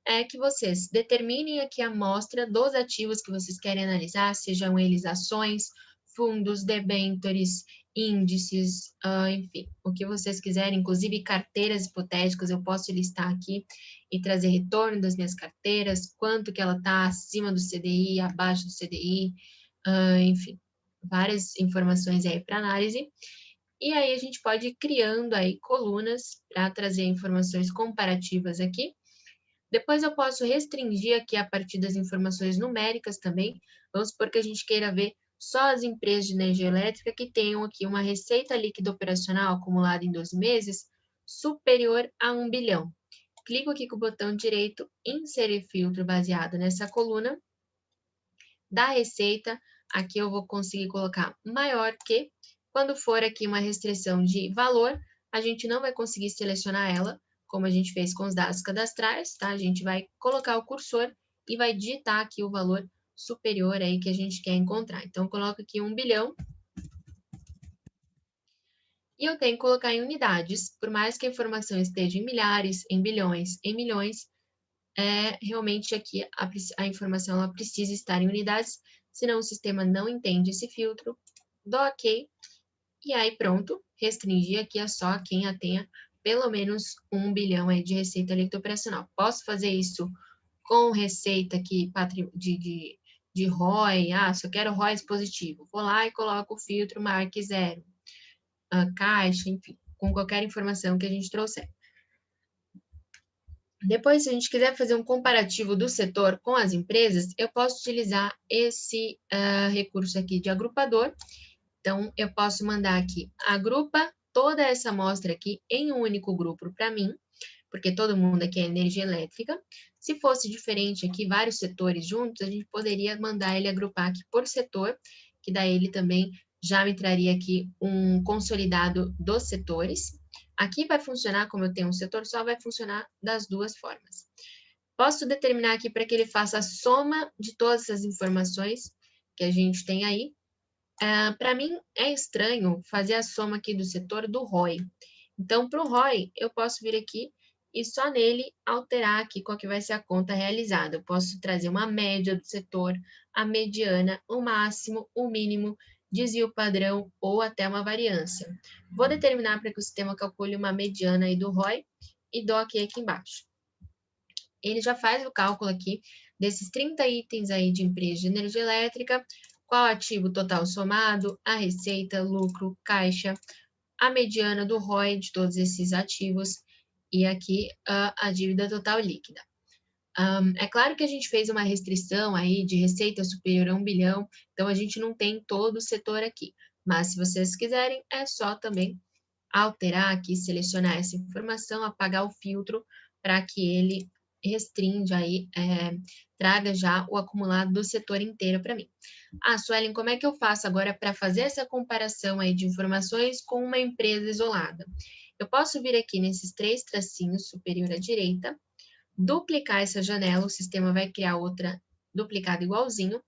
é que vocês determinem aqui a amostra dos ativos que vocês querem analisar, sejam eles ações, fundos, debêntures, índices, enfim, o que vocês quiserem, inclusive carteiras hipotéticas, eu posso listar aqui e trazer retorno das minhas carteiras, quanto que ela está acima do CDI, abaixo do CDI, enfim, várias informações aí para análise. E aí a gente pode ir criando aí colunas para trazer informações comparativas aqui. Depois eu posso restringir aqui a partir das informações numéricas também. Vamos supor que a gente queira ver só as empresas de energia elétrica que tenham aqui uma receita líquida operacional acumulada em 12 meses superior a 1 bilhão. Clico aqui com o botão direito, inserir filtro baseado nessa coluna. Da receita, aqui eu vou conseguir colocar maior que. Quando for aqui uma restrição de valor, a gente não vai conseguir selecionar ela, como a gente fez com os dados cadastrais, tá? A gente vai colocar o cursor e vai digitar aqui o valor superior aí que a gente quer encontrar. Então, eu coloco aqui 1 bilhão. E eu tenho que colocar em unidades, por mais que a informação esteja em milhares, em bilhões, em milhões, realmente aqui a informação ela precisa estar em unidades, senão o sistema não entende esse filtro. Dou OK. E aí, pronto, restringir aqui só quem tenha pelo menos 1 bilhão aí de receita líquida operacional. Posso fazer isso com receita aqui de ROI, só quero ROI positivo. Vou lá e coloco o filtro marque 0. Caixa, enfim, com qualquer informação que a gente trouxer. Depois, se a gente quiser fazer um comparativo do setor com as empresas, eu posso utilizar esse recurso aqui de agrupador. Então, eu posso mandar aqui, agrupa toda essa amostra aqui em um único grupo para mim, porque todo mundo aqui é energia elétrica. Se fosse diferente aqui, vários setores juntos, a gente poderia mandar ele agrupar aqui por setor, que daí ele também já me traria aqui um consolidado dos setores. Aqui vai funcionar, como eu tenho um setor só, vai funcionar das duas formas. Posso determinar aqui para que ele faça a soma de todas essas informações que a gente tem aí. Para mim, é estranho fazer a soma aqui do setor do ROI. Então, para o ROI, eu posso vir aqui e só nele alterar aqui qual que vai ser a conta realizada. Eu posso trazer uma média do setor, a mediana, o máximo, o mínimo, desvio padrão ou até uma variância. Vou determinar para que o sistema calcule uma mediana aí do ROI e dou aqui embaixo. Ele já faz o cálculo aqui desses 30 itens aí de empresa de energia elétrica, qual ativo total somado, a receita, lucro, caixa, a mediana do ROI de todos esses ativos e aqui a dívida total líquida. É claro que a gente fez uma restrição aí de receita superior a 1 bilhão, então a gente não tem todo o setor aqui, mas se vocês quiserem, é só também alterar aqui, selecionar essa informação, apagar o filtro para que ele restringe aí, traga já o acumulado do setor inteiro para mim. Suelen, como é que eu faço agora para fazer essa comparação aí de informações com uma empresa isolada? Eu posso vir aqui nesses 3 tracinhos superior à direita, duplicar essa janela, o sistema vai criar outra duplicada igualzinho.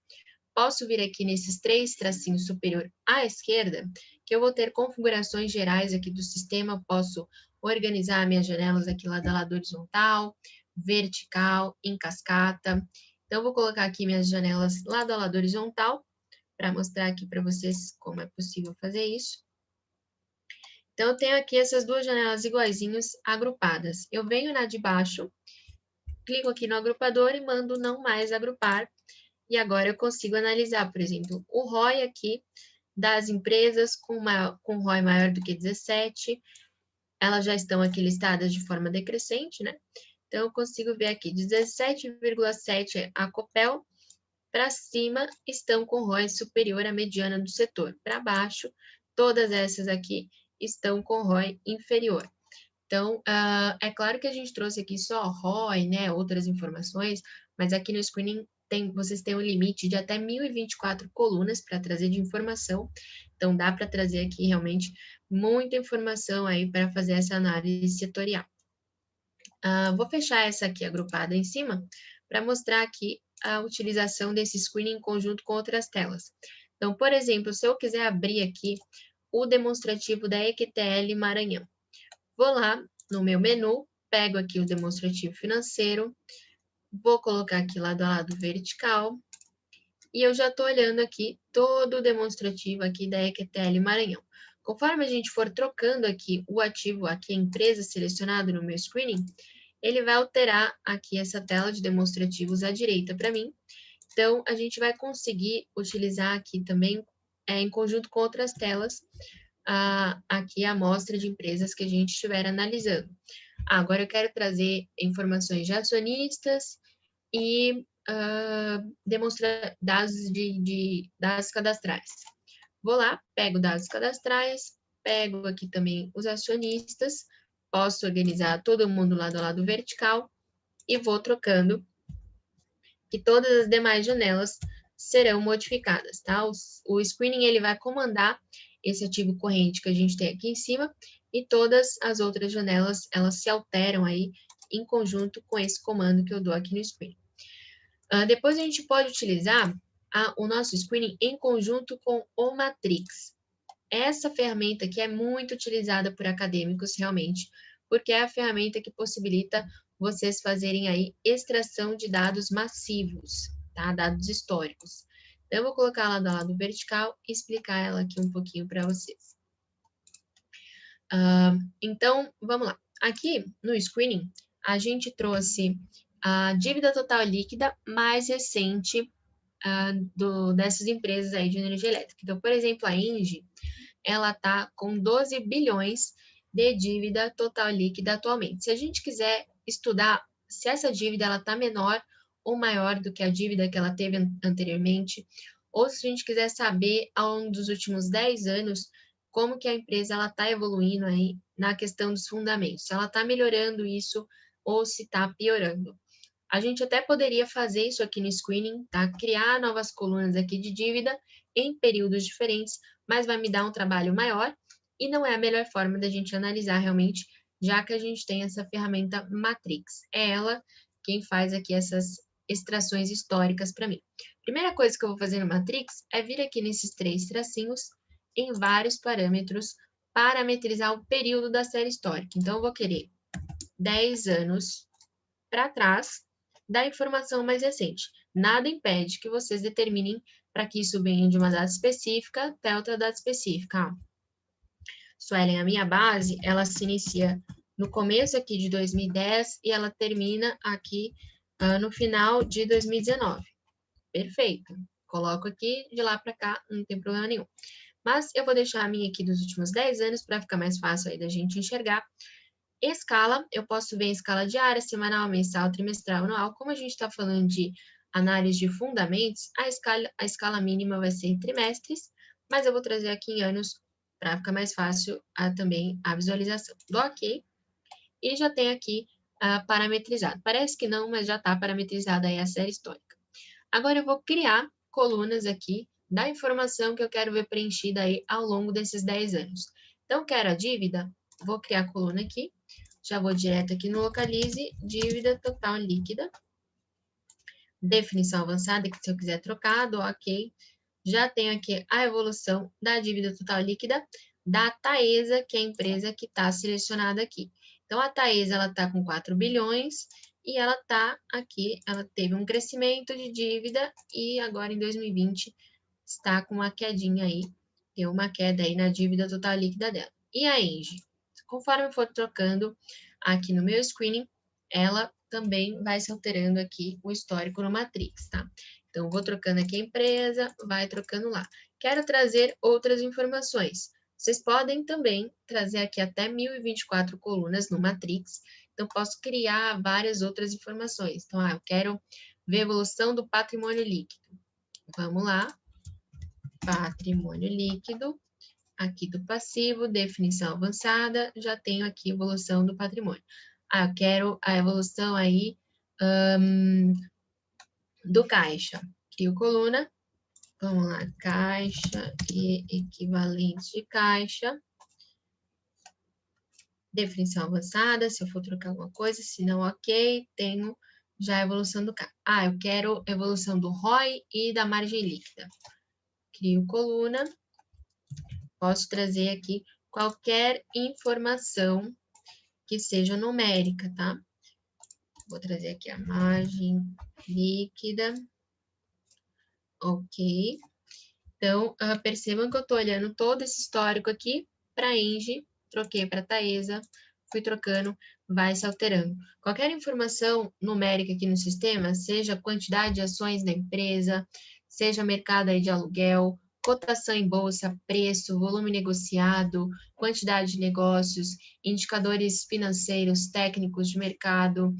Posso vir aqui nesses 3 tracinhos superior à esquerda, que eu vou ter configurações gerais aqui do sistema, posso organizar minhas janelas aqui lado a lado horizontal, vertical, em cascata. Então, eu vou colocar aqui minhas janelas lado a lado horizontal, para mostrar aqui para vocês como é possível fazer isso. Então, eu tenho aqui essas 2 janelas iguaizinhas agrupadas. Eu venho na de baixo, clico aqui no agrupador e mando não mais agrupar. E agora eu consigo analisar, por exemplo, o ROI aqui das empresas com ROI maior do que 17, elas já estão aqui listadas de forma decrescente, né? Então, eu consigo ver aqui, 17,7 a Copel, para cima estão com ROI superior à mediana do setor. Para baixo, todas essas aqui estão com ROI inferior. Então, é claro que a gente trouxe aqui só ROI, né, outras informações, mas aqui no screening vocês têm um limite de até 1024 colunas para trazer de informação. Então, dá para trazer aqui realmente muita informação aí para fazer essa análise setorial. Vou fechar essa aqui agrupada em cima para mostrar aqui a utilização desse screening em conjunto com outras telas. Então, por exemplo, se eu quiser abrir aqui o demonstrativo da EQTL Maranhão, vou lá no meu menu, pego aqui o demonstrativo financeiro, vou colocar aqui lado a lado vertical, e eu já estou olhando aqui todo o demonstrativo aqui da EQTL Maranhão. Conforme a gente for trocando aqui o ativo, aqui a empresa selecionada no meu screening, ele vai alterar aqui essa tela de demonstrativos à direita para mim. Então, a gente vai conseguir utilizar aqui também, em conjunto com outras telas, aqui a amostra de empresas que a gente estiver analisando. Agora eu quero trazer informações de acionistas e demonstrar dados dados cadastrais. Vou lá, pego dados cadastrais, pego aqui também os acionistas, posso organizar todo mundo lado a lado vertical e vou trocando, que todas as demais janelas serão modificadas, tá? O screening ele vai comandar esse ativo corrente que a gente tem aqui em cima e todas as outras janelas, elas se alteram aí em conjunto com esse comando que eu dou aqui no screening. Depois a gente pode utilizar o nosso screening em conjunto com o Matrix. Essa ferramenta aqui é muito utilizada por acadêmicos realmente, porque é a ferramenta que possibilita vocês fazerem aí extração de dados massivos, tá? Dados históricos. Então, eu vou colocar ela do lado vertical e explicar ela aqui um pouquinho para vocês. Então, vamos lá. Aqui no screening, a gente trouxe a dívida total líquida mais recente dessas empresas aí de energia elétrica. Então, por exemplo, a ENGIE, ela está com 12 bilhões de dívida total líquida atualmente. Se a gente quiser estudar se essa dívida está menor ou maior do que a dívida que ela teve anteriormente, ou se a gente quiser saber ao longo dos últimos 10 anos como que a empresa está evoluindo aí na questão dos fundamentos, se ela está melhorando isso ou se está piorando. A gente até poderia fazer isso aqui no screening, tá? Criar novas colunas aqui de dívida em períodos diferentes, mas vai me dar um trabalho maior e não é a melhor forma da gente analisar realmente, já que a gente tem essa ferramenta Matrix. É ela quem faz aqui essas extrações históricas para mim. Primeira coisa que eu vou fazer no Matrix é vir aqui nesses 3 tracinhos em vários parâmetros, parametrizar o período da série histórica. Então, eu vou querer 10 anos para trás da informação mais recente. Nada impede que vocês determinem para que isso venha de uma data específica até outra data específica. Suelen, a minha base, ela se inicia no começo aqui de 2010 e ela termina aqui no final de 2019. Perfeito. Coloco aqui, de lá para cá, não tem problema nenhum. Mas eu vou deixar a minha aqui dos últimos 10 anos para ficar mais fácil aí da gente enxergar. Escala, eu posso ver em escala diária, semanal, mensal, trimestral, anual. Como a gente está falando de análise de fundamentos, a escala mínima vai ser em trimestres, mas eu vou trazer aqui em anos para ficar mais fácil também a visualização. Dou OK. E já tem aqui parametrizado. Parece que não, mas já está parametrizada aí a série histórica. Agora eu vou criar colunas aqui da informação que eu quero ver preenchida aí ao longo desses 10 anos. Então, quero a dívida, vou criar a coluna aqui, já vou direto aqui no Localize, dívida total líquida, definição avançada, que se eu quiser trocar, dou OK. Já tenho aqui a evolução da dívida total líquida da Taesa, que é a empresa que está selecionada aqui. Então, a Taesa, ela está com 4 bilhões, e ela está aqui, ela teve um crescimento de dívida e agora em 2020 está com uma quedinha aí, tem uma queda aí na dívida total líquida dela. E a Engie? Conforme eu for trocando aqui no meu screening, ela também vai se alterando aqui o histórico no Matrix, tá? Então, vou trocando aqui a empresa, vai trocando lá. Quero trazer outras informações. Vocês podem também trazer aqui até 1024 colunas no Matrix. Então, posso criar várias outras informações. Então, eu quero ver a evolução do patrimônio líquido. Vamos lá. Patrimônio líquido. Aqui do passivo, definição avançada. Já tenho aqui a evolução do patrimônio. Eu quero a evolução aí do caixa. Crio coluna. Vamos lá. Caixa e equivalentes de caixa. Definição avançada, se eu for trocar alguma coisa, se não, OK, tenho já a evolução do caixa. Eu quero a evolução do ROI e da margem líquida. Crio coluna, posso trazer aqui qualquer informação que seja numérica, tá? Vou trazer aqui a margem líquida. OK. Então, percebam que eu estou olhando todo esse histórico aqui para Engie, troquei para Taesa, fui trocando, vai se alterando. Qualquer informação numérica aqui no sistema, seja quantidade de ações da empresa, seja mercado aí de aluguel, cotação em bolsa, preço, volume negociado, quantidade de negócios, indicadores financeiros, técnicos de mercado,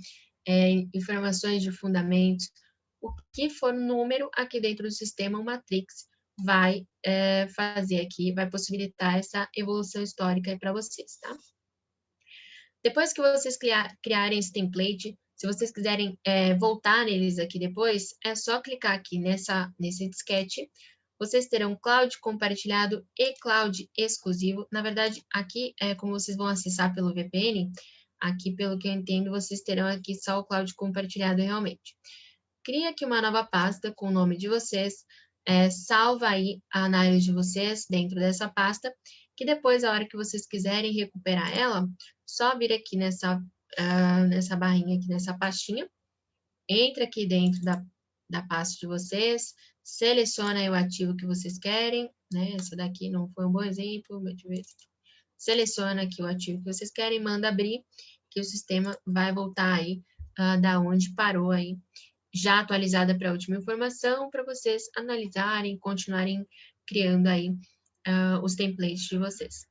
informações de fundamentos, o que for número aqui dentro do sistema, o Matrix vai fazer aqui, vai possibilitar essa evolução histórica aí para vocês, tá? Depois que vocês criarem esse template, se vocês quiserem voltar neles aqui depois, é só clicar aqui nesse disquete. Vocês terão cloud compartilhado e cloud exclusivo. Na verdade, aqui, como vocês vão acessar pelo VPN, aqui, pelo que eu entendo, vocês terão aqui só o cloud compartilhado realmente. Cria aqui uma nova pasta com o nome de vocês, salva aí a análise de vocês dentro dessa pasta, que depois, a hora que vocês quiserem recuperar ela, só vir aqui nessa barrinha aqui, nessa pastinha, entra aqui dentro da pasta de vocês, seleciona aí o ativo que vocês querem, né? Essa daqui não foi um bom exemplo, deixa eu ver. Seleciona aqui o ativo que vocês querem, manda abrir, que o sistema vai voltar aí da onde parou aí, já atualizada para a última informação, para vocês analisarem, continuarem criando aí os templates de vocês.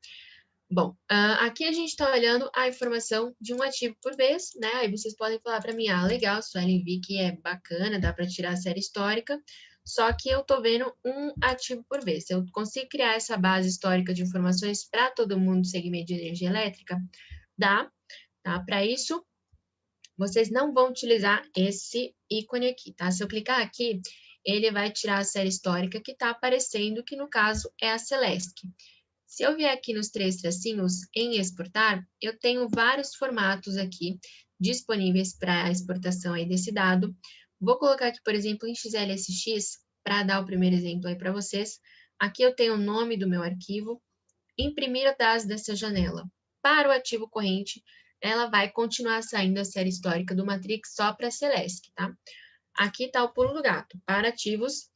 Bom, aqui a gente está olhando a informação de um ativo por vez, né? Aí vocês podem falar para mim, legal, Suelen, vi que é bacana, dá para tirar a série histórica, só que eu estou vendo um ativo por vez. Se eu consigo criar essa base histórica de informações para todo mundo do segmento de energia elétrica, dá, tá? Para isso, vocês não vão utilizar esse ícone aqui, tá? Se eu clicar aqui, ele vai tirar a série histórica que está aparecendo, que no caso é a Celesc. Se eu vier aqui nos 3 tracinhos em exportar, eu tenho vários formatos aqui disponíveis para exportação aí desse dado. Vou colocar aqui, por exemplo, em XLSX, para dar o primeiro exemplo aí para vocês. Aqui eu tenho o nome do meu arquivo, imprimir a DAS dessa janela. Para o ativo corrente, ela vai continuar saindo a série histórica do Matrix só para a Celesc, tá? Aqui está o pulo do gato, para ativos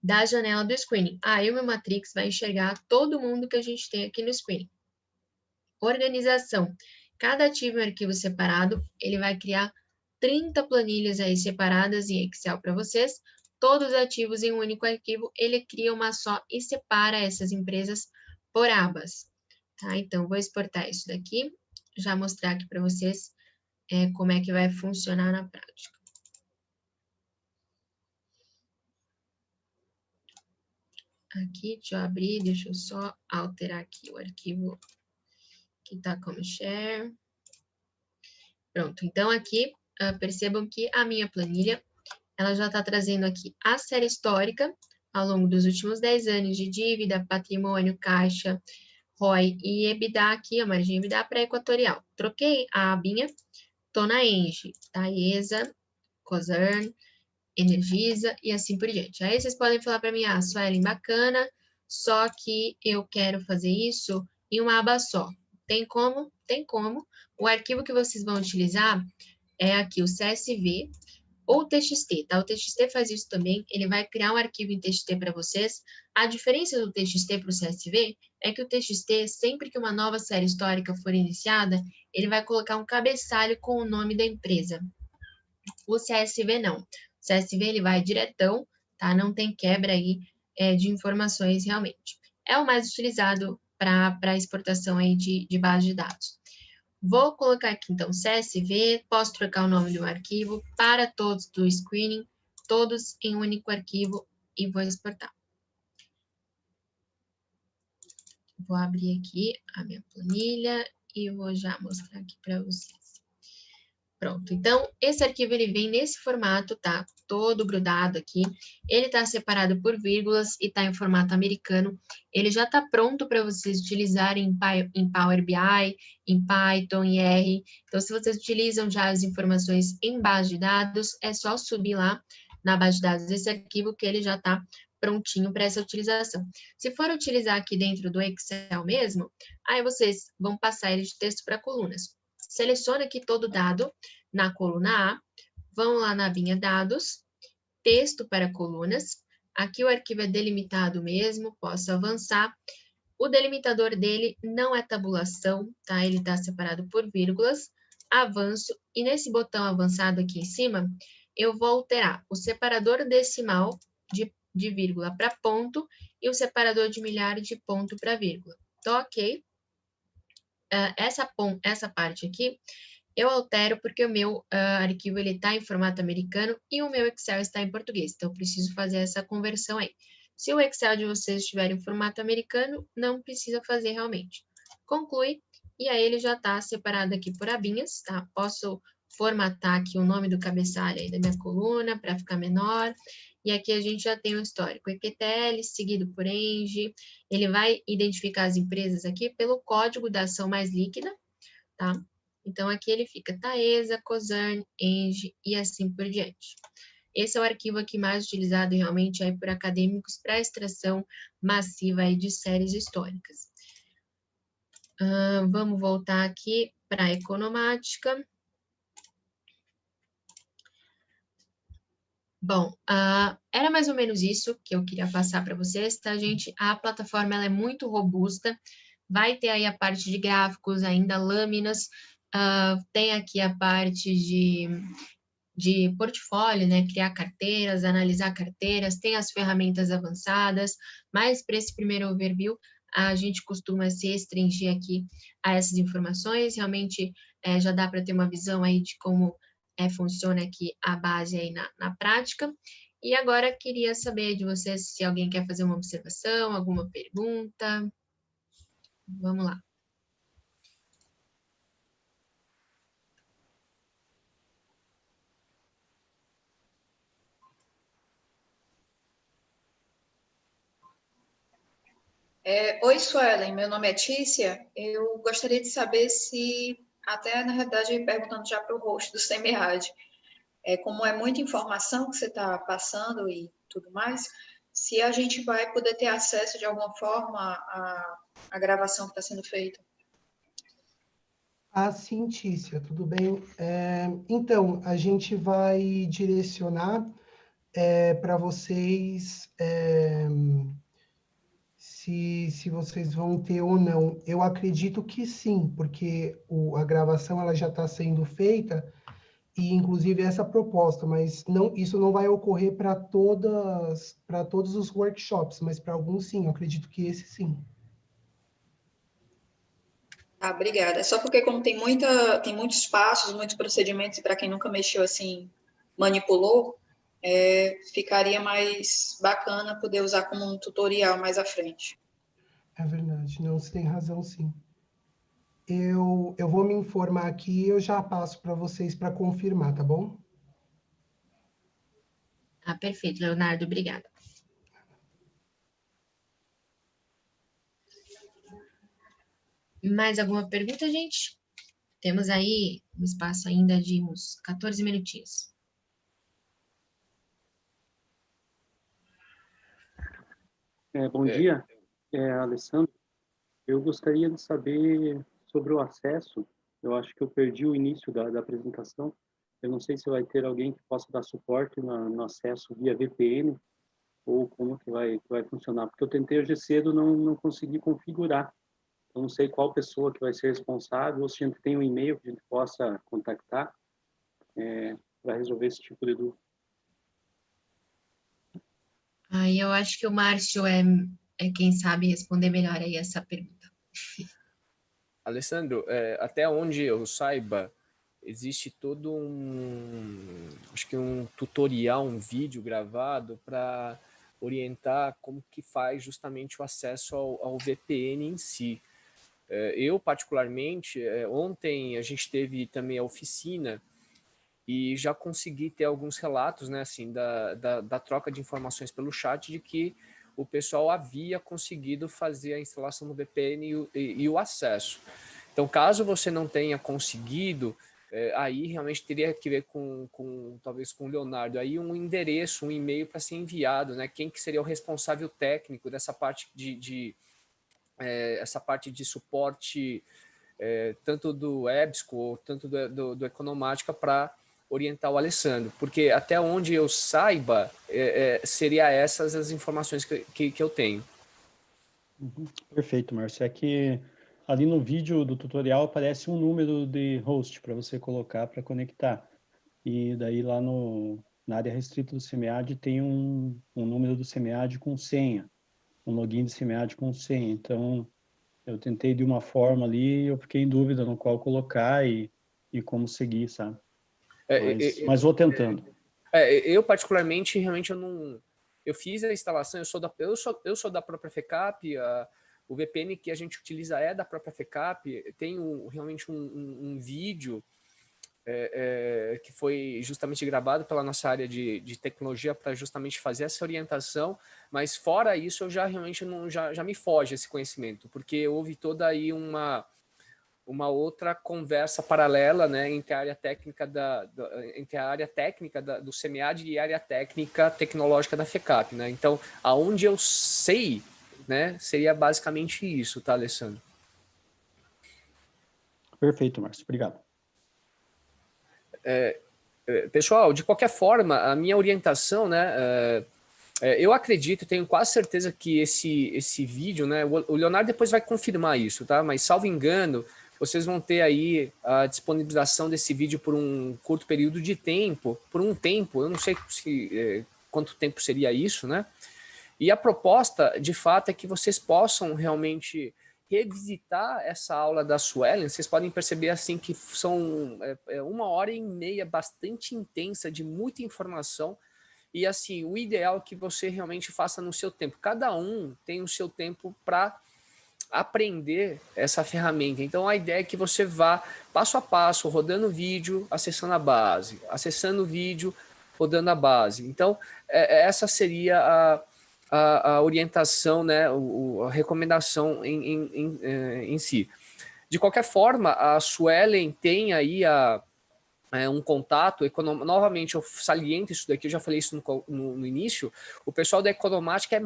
da janela do screening. Aí o meu Matrix vai enxergar todo mundo que a gente tem aqui no screening. Organização. Cada ativo em arquivo separado, ele vai criar 30 planilhas aí separadas em Excel para vocês. Todos ativos em um único arquivo, ele cria uma só e separa essas empresas por abas. Tá? Então, vou exportar isso daqui, já mostrar aqui para vocês como é que vai funcionar na prática. Aqui, deixa eu abrir, deixa eu só alterar aqui o arquivo que está como share. Pronto, então aqui, percebam que a minha planilha, ela já está trazendo aqui a série histórica ao longo dos últimos 10 anos de dívida, patrimônio, caixa, ROI e EBITDA aqui, a margem EBITDA pré-equatorial. Troquei a abinha, tô na Engie, Taesa, Cosern, Energisa e assim por diante. Aí vocês podem falar para mim, Suelen, bacana, só que eu quero fazer isso em uma aba só. Tem como? Tem como. O arquivo que vocês vão utilizar é aqui o CSV ou o TXT, tá? O TXT faz isso também, ele vai criar um arquivo em TXT para vocês. A diferença do TXT para o CSV é que o TXT, sempre que uma nova série histórica for iniciada, ele vai colocar um cabeçalho com o nome da empresa. O CSV não. O CSV ele vai diretão, tá? Não tem quebra aí de informações realmente. É o mais utilizado para exportação aí de base de dados. Vou colocar aqui, então, CSV, posso trocar o nome do arquivo para todos do screening, todos em um único arquivo e vou exportar. Vou abrir aqui a minha planilha e vou já mostrar aqui para vocês. Pronto, então, esse arquivo ele vem nesse formato, tá? Todo grudado aqui. Ele tá separado por vírgulas e tá em formato americano. Ele já tá pronto para vocês utilizarem em Power BI, em Python, em R. Então, se vocês utilizam já as informações em base de dados, é só subir lá na base de dados desse arquivo que ele já tá prontinho para essa utilização. Se for utilizar aqui dentro do Excel mesmo, aí vocês vão passar ele de texto para colunas. Seleciona aqui todo dado na coluna A, vão lá na abinha dados, texto para colunas, aqui o arquivo é delimitado mesmo, posso avançar. O delimitador dele não é tabulação, tá? Ele está separado por vírgulas, avanço, e nesse botão avançado aqui em cima, eu vou alterar o separador decimal de vírgula para ponto e o separador de milhar de ponto para vírgula. Então, ok. Essa parte aqui eu altero porque o meu arquivo está em formato americano e o meu Excel está em português. Então, eu preciso fazer essa conversão aí. Se o Excel de vocês estiver em formato americano, não precisa fazer realmente. Conclui, e aí ele já está separado aqui por abinhas, tá? Posso formatar aqui o nome do cabeçalho aí da minha coluna para ficar menor. E aqui a gente já tem o histórico EQTL, seguido por ENGIE. Ele vai identificar as empresas aqui pelo código da ação mais líquida, tá? Então, aqui ele fica Taesa, Cosern, ENGIE e assim por diante. Esse é o arquivo aqui mais utilizado realmente aí por acadêmicos para extração massiva aí de séries históricas. Vamos voltar aqui para a economática. Bom, era mais ou menos isso que eu queria passar para vocês, tá, gente? A plataforma ela é muito robusta, vai ter aí a parte de gráficos, ainda lâminas, tem aqui a parte de portfólio, né? Criar carteiras, analisar carteiras, tem as ferramentas avançadas, mas para esse primeiro overview, a gente costuma se restringir aqui a essas informações, realmente já dá para ter uma visão aí de como funciona aqui a base aí na prática. E agora queria saber de vocês se alguém quer fazer uma observação, alguma pergunta. Vamos lá. Oi, Suelen, meu nome é Tícia. Eu gostaria de saber se, até na realidade, perguntando já para o host do SEMIAD, como é muita informação que você está passando e tudo mais, se a gente vai poder ter acesso de alguma forma à gravação que está sendo feita. Sim, Tícia, tudo bem? Então, a gente vai direcionar para vocês se vocês vão ter ou não. Eu acredito que sim, porque a gravação ela já está sendo feita, e inclusive essa proposta, mas não, isso não vai ocorrer para todos os workshops, mas para alguns sim, eu acredito que esse sim. Obrigada. É só porque como tem muitos passos, muitos procedimentos, e para quem nunca mexeu assim, manipulou, ficaria mais bacana poder usar como um tutorial mais à frente. É verdade, não, você tem razão sim. Eu vou me informar aqui e eu já passo para vocês para confirmar, tá bom? Perfeito, Leonardo, obrigada. Mais alguma pergunta, gente? Temos aí um espaço ainda de uns 14 minutinhos. Bom dia, Alessandro. Eu gostaria de saber sobre o acesso. Eu acho que eu perdi o início da apresentação. Eu não sei se vai ter alguém que possa dar suporte no acesso via VPN ou como que vai funcionar. Porque eu tentei hoje cedo, não consegui configurar. Eu não sei qual pessoa que vai ser responsável ou se a gente tem um e-mail que a gente possa contactar para resolver esse tipo de dúvida. Eu acho que o Márcio é quem sabe responder melhor aí essa pergunta. Alessandro, até onde eu saiba, existe todo acho que um tutorial, um vídeo gravado para orientar como que faz justamente o acesso ao VPN em si. Eu, particularmente, ontem a gente teve também a oficina e já consegui ter alguns relatos, né, assim, da troca de informações pelo chat de que o pessoal havia conseguido fazer a instalação do VPN e o acesso. Então, caso você não tenha conseguido, aí realmente teria que ver talvez com o Leonardo, aí um endereço, um e-mail para ser enviado, né? Quem que seria o responsável técnico dessa parte essa parte de suporte, tanto do EBSCO, tanto do Economática, para orientar o Alessandro, porque até onde eu saiba, seria essas as informações que eu tenho. Perfeito, Márcio. É que ali no vídeo do tutorial aparece um número de host para você colocar para conectar. E daí lá na área restrita do SEMEAD tem um número do SEMEAD com senha, um login do SEMEAD com senha. Então, eu tentei de uma forma ali e eu fiquei em dúvida no qual colocar e como seguir, sabe? Mas vou tentando. Eu particularmente, realmente, eu fiz a instalação, eu sou da própria FECAP, o VPN que a gente utiliza é da própria FECAP, tem realmente um vídeo que foi justamente gravado pela nossa área de tecnologia para justamente fazer essa orientação, mas fora isso eu já realmente já me foge esse conhecimento, porque houve toda aí uma outra conversa paralela, né, entre a área técnica do SEMEAD e a área técnica tecnológica da FECAP, né? Então, aonde eu sei, né, seria basicamente isso, tá, Alessandro? Perfeito, Márcio. Obrigado. Pessoal, de qualquer forma, a minha orientação, né, eu acredito, tenho quase certeza que esse vídeo, né, o Leonardo depois vai confirmar isso, tá? Mas, salvo engano, vocês vão ter aí a disponibilização desse vídeo por um curto período de tempo, eu não sei quanto tempo seria isso, né? E a proposta, de fato, é que vocês possam realmente revisitar essa aula da Suelen. Vocês podem perceber assim que são 1h30 bastante intensa, de muita informação, e assim, o ideal é que você realmente faça no seu tempo. Cada um tem o seu tempo para aprender essa ferramenta. Então, a ideia é que você vá passo a passo, rodando o vídeo, acessando a base, acessando o vídeo, rodando a base. Então, essa seria a orientação, né, a recomendação em si. De qualquer forma, a Suelen tem aí um contato, novamente eu saliento isso daqui, eu já falei isso no início, o pessoal da Economática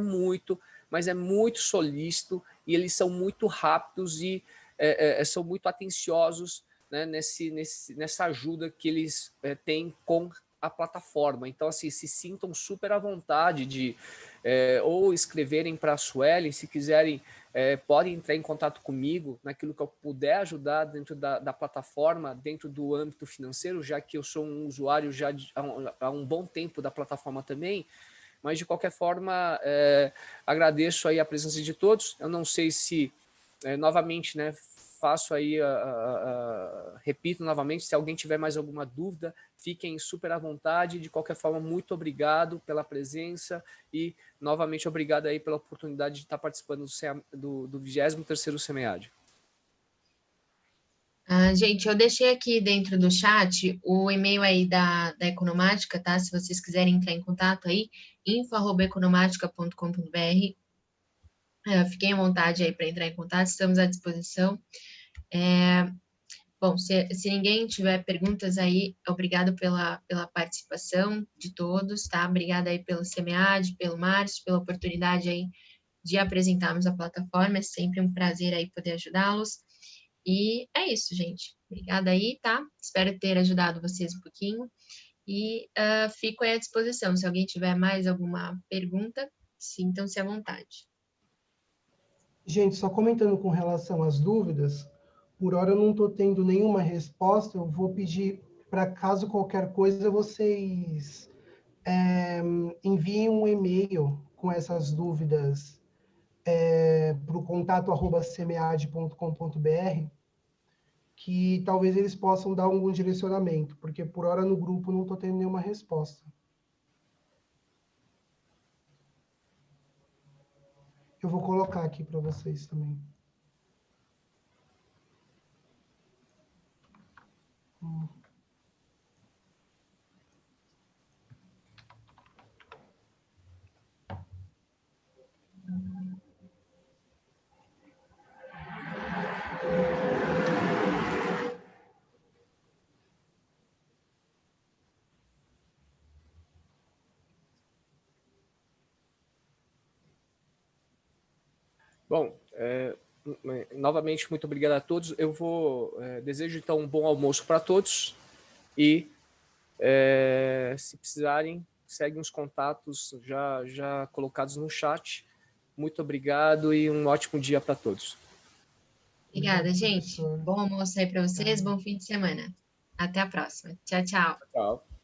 mas é muito solícito, e eles são muito rápidos e são muito atenciosos, né, nessa ajuda que eles têm com a plataforma. Então, assim, se sintam super à vontade de ou escreverem para a Suelen, se quiserem, podem entrar em contato comigo naquilo que eu puder ajudar dentro da plataforma, dentro do âmbito financeiro, já que eu sou um usuário já há um bom tempo da plataforma também. Mas, de qualquer forma, agradeço aí a presença de todos. Eu não sei se, novamente, né, faço aí, repito novamente, se alguém tiver mais alguma dúvida, fiquem super à vontade. De qualquer forma, muito obrigado pela presença e, novamente, obrigado aí pela oportunidade de estar participando do 23º SEMEAD. Gente, eu deixei aqui dentro do chat o e-mail aí da Economática, tá? Se vocês quiserem entrar em contato aí, info@economatica.com.br. Fiquem à vontade aí para entrar em contato, estamos à disposição. Bom, se ninguém tiver perguntas aí, obrigado pela participação de todos, tá? Obrigada aí pelo SEMEAD, pelo Márcio, pela oportunidade aí de apresentarmos a plataforma, é sempre um prazer aí poder ajudá-los. E é isso, gente. Obrigada aí, tá? Espero ter ajudado vocês um pouquinho. E fico aí à disposição. Se alguém tiver mais alguma pergunta, sintam-se à vontade. Gente, só comentando com relação às dúvidas, por hora eu não estou tendo nenhuma resposta, eu vou pedir para, caso qualquer coisa, vocês enviem um e-mail com essas dúvidas para o contato@semead.com.br, que talvez eles possam dar algum direcionamento, porque por hora no grupo não estou tendo nenhuma resposta. Eu vou colocar aqui para vocês também. Bom, novamente, muito obrigado a todos. Eu desejo, então, um bom almoço para todos e, se precisarem, seguem os contatos já colocados no chat. Muito obrigado e um ótimo dia para todos. Obrigada, gente. Bom almoço aí para vocês, bom fim de semana. Até a próxima. Tchau, tchau. Tchau.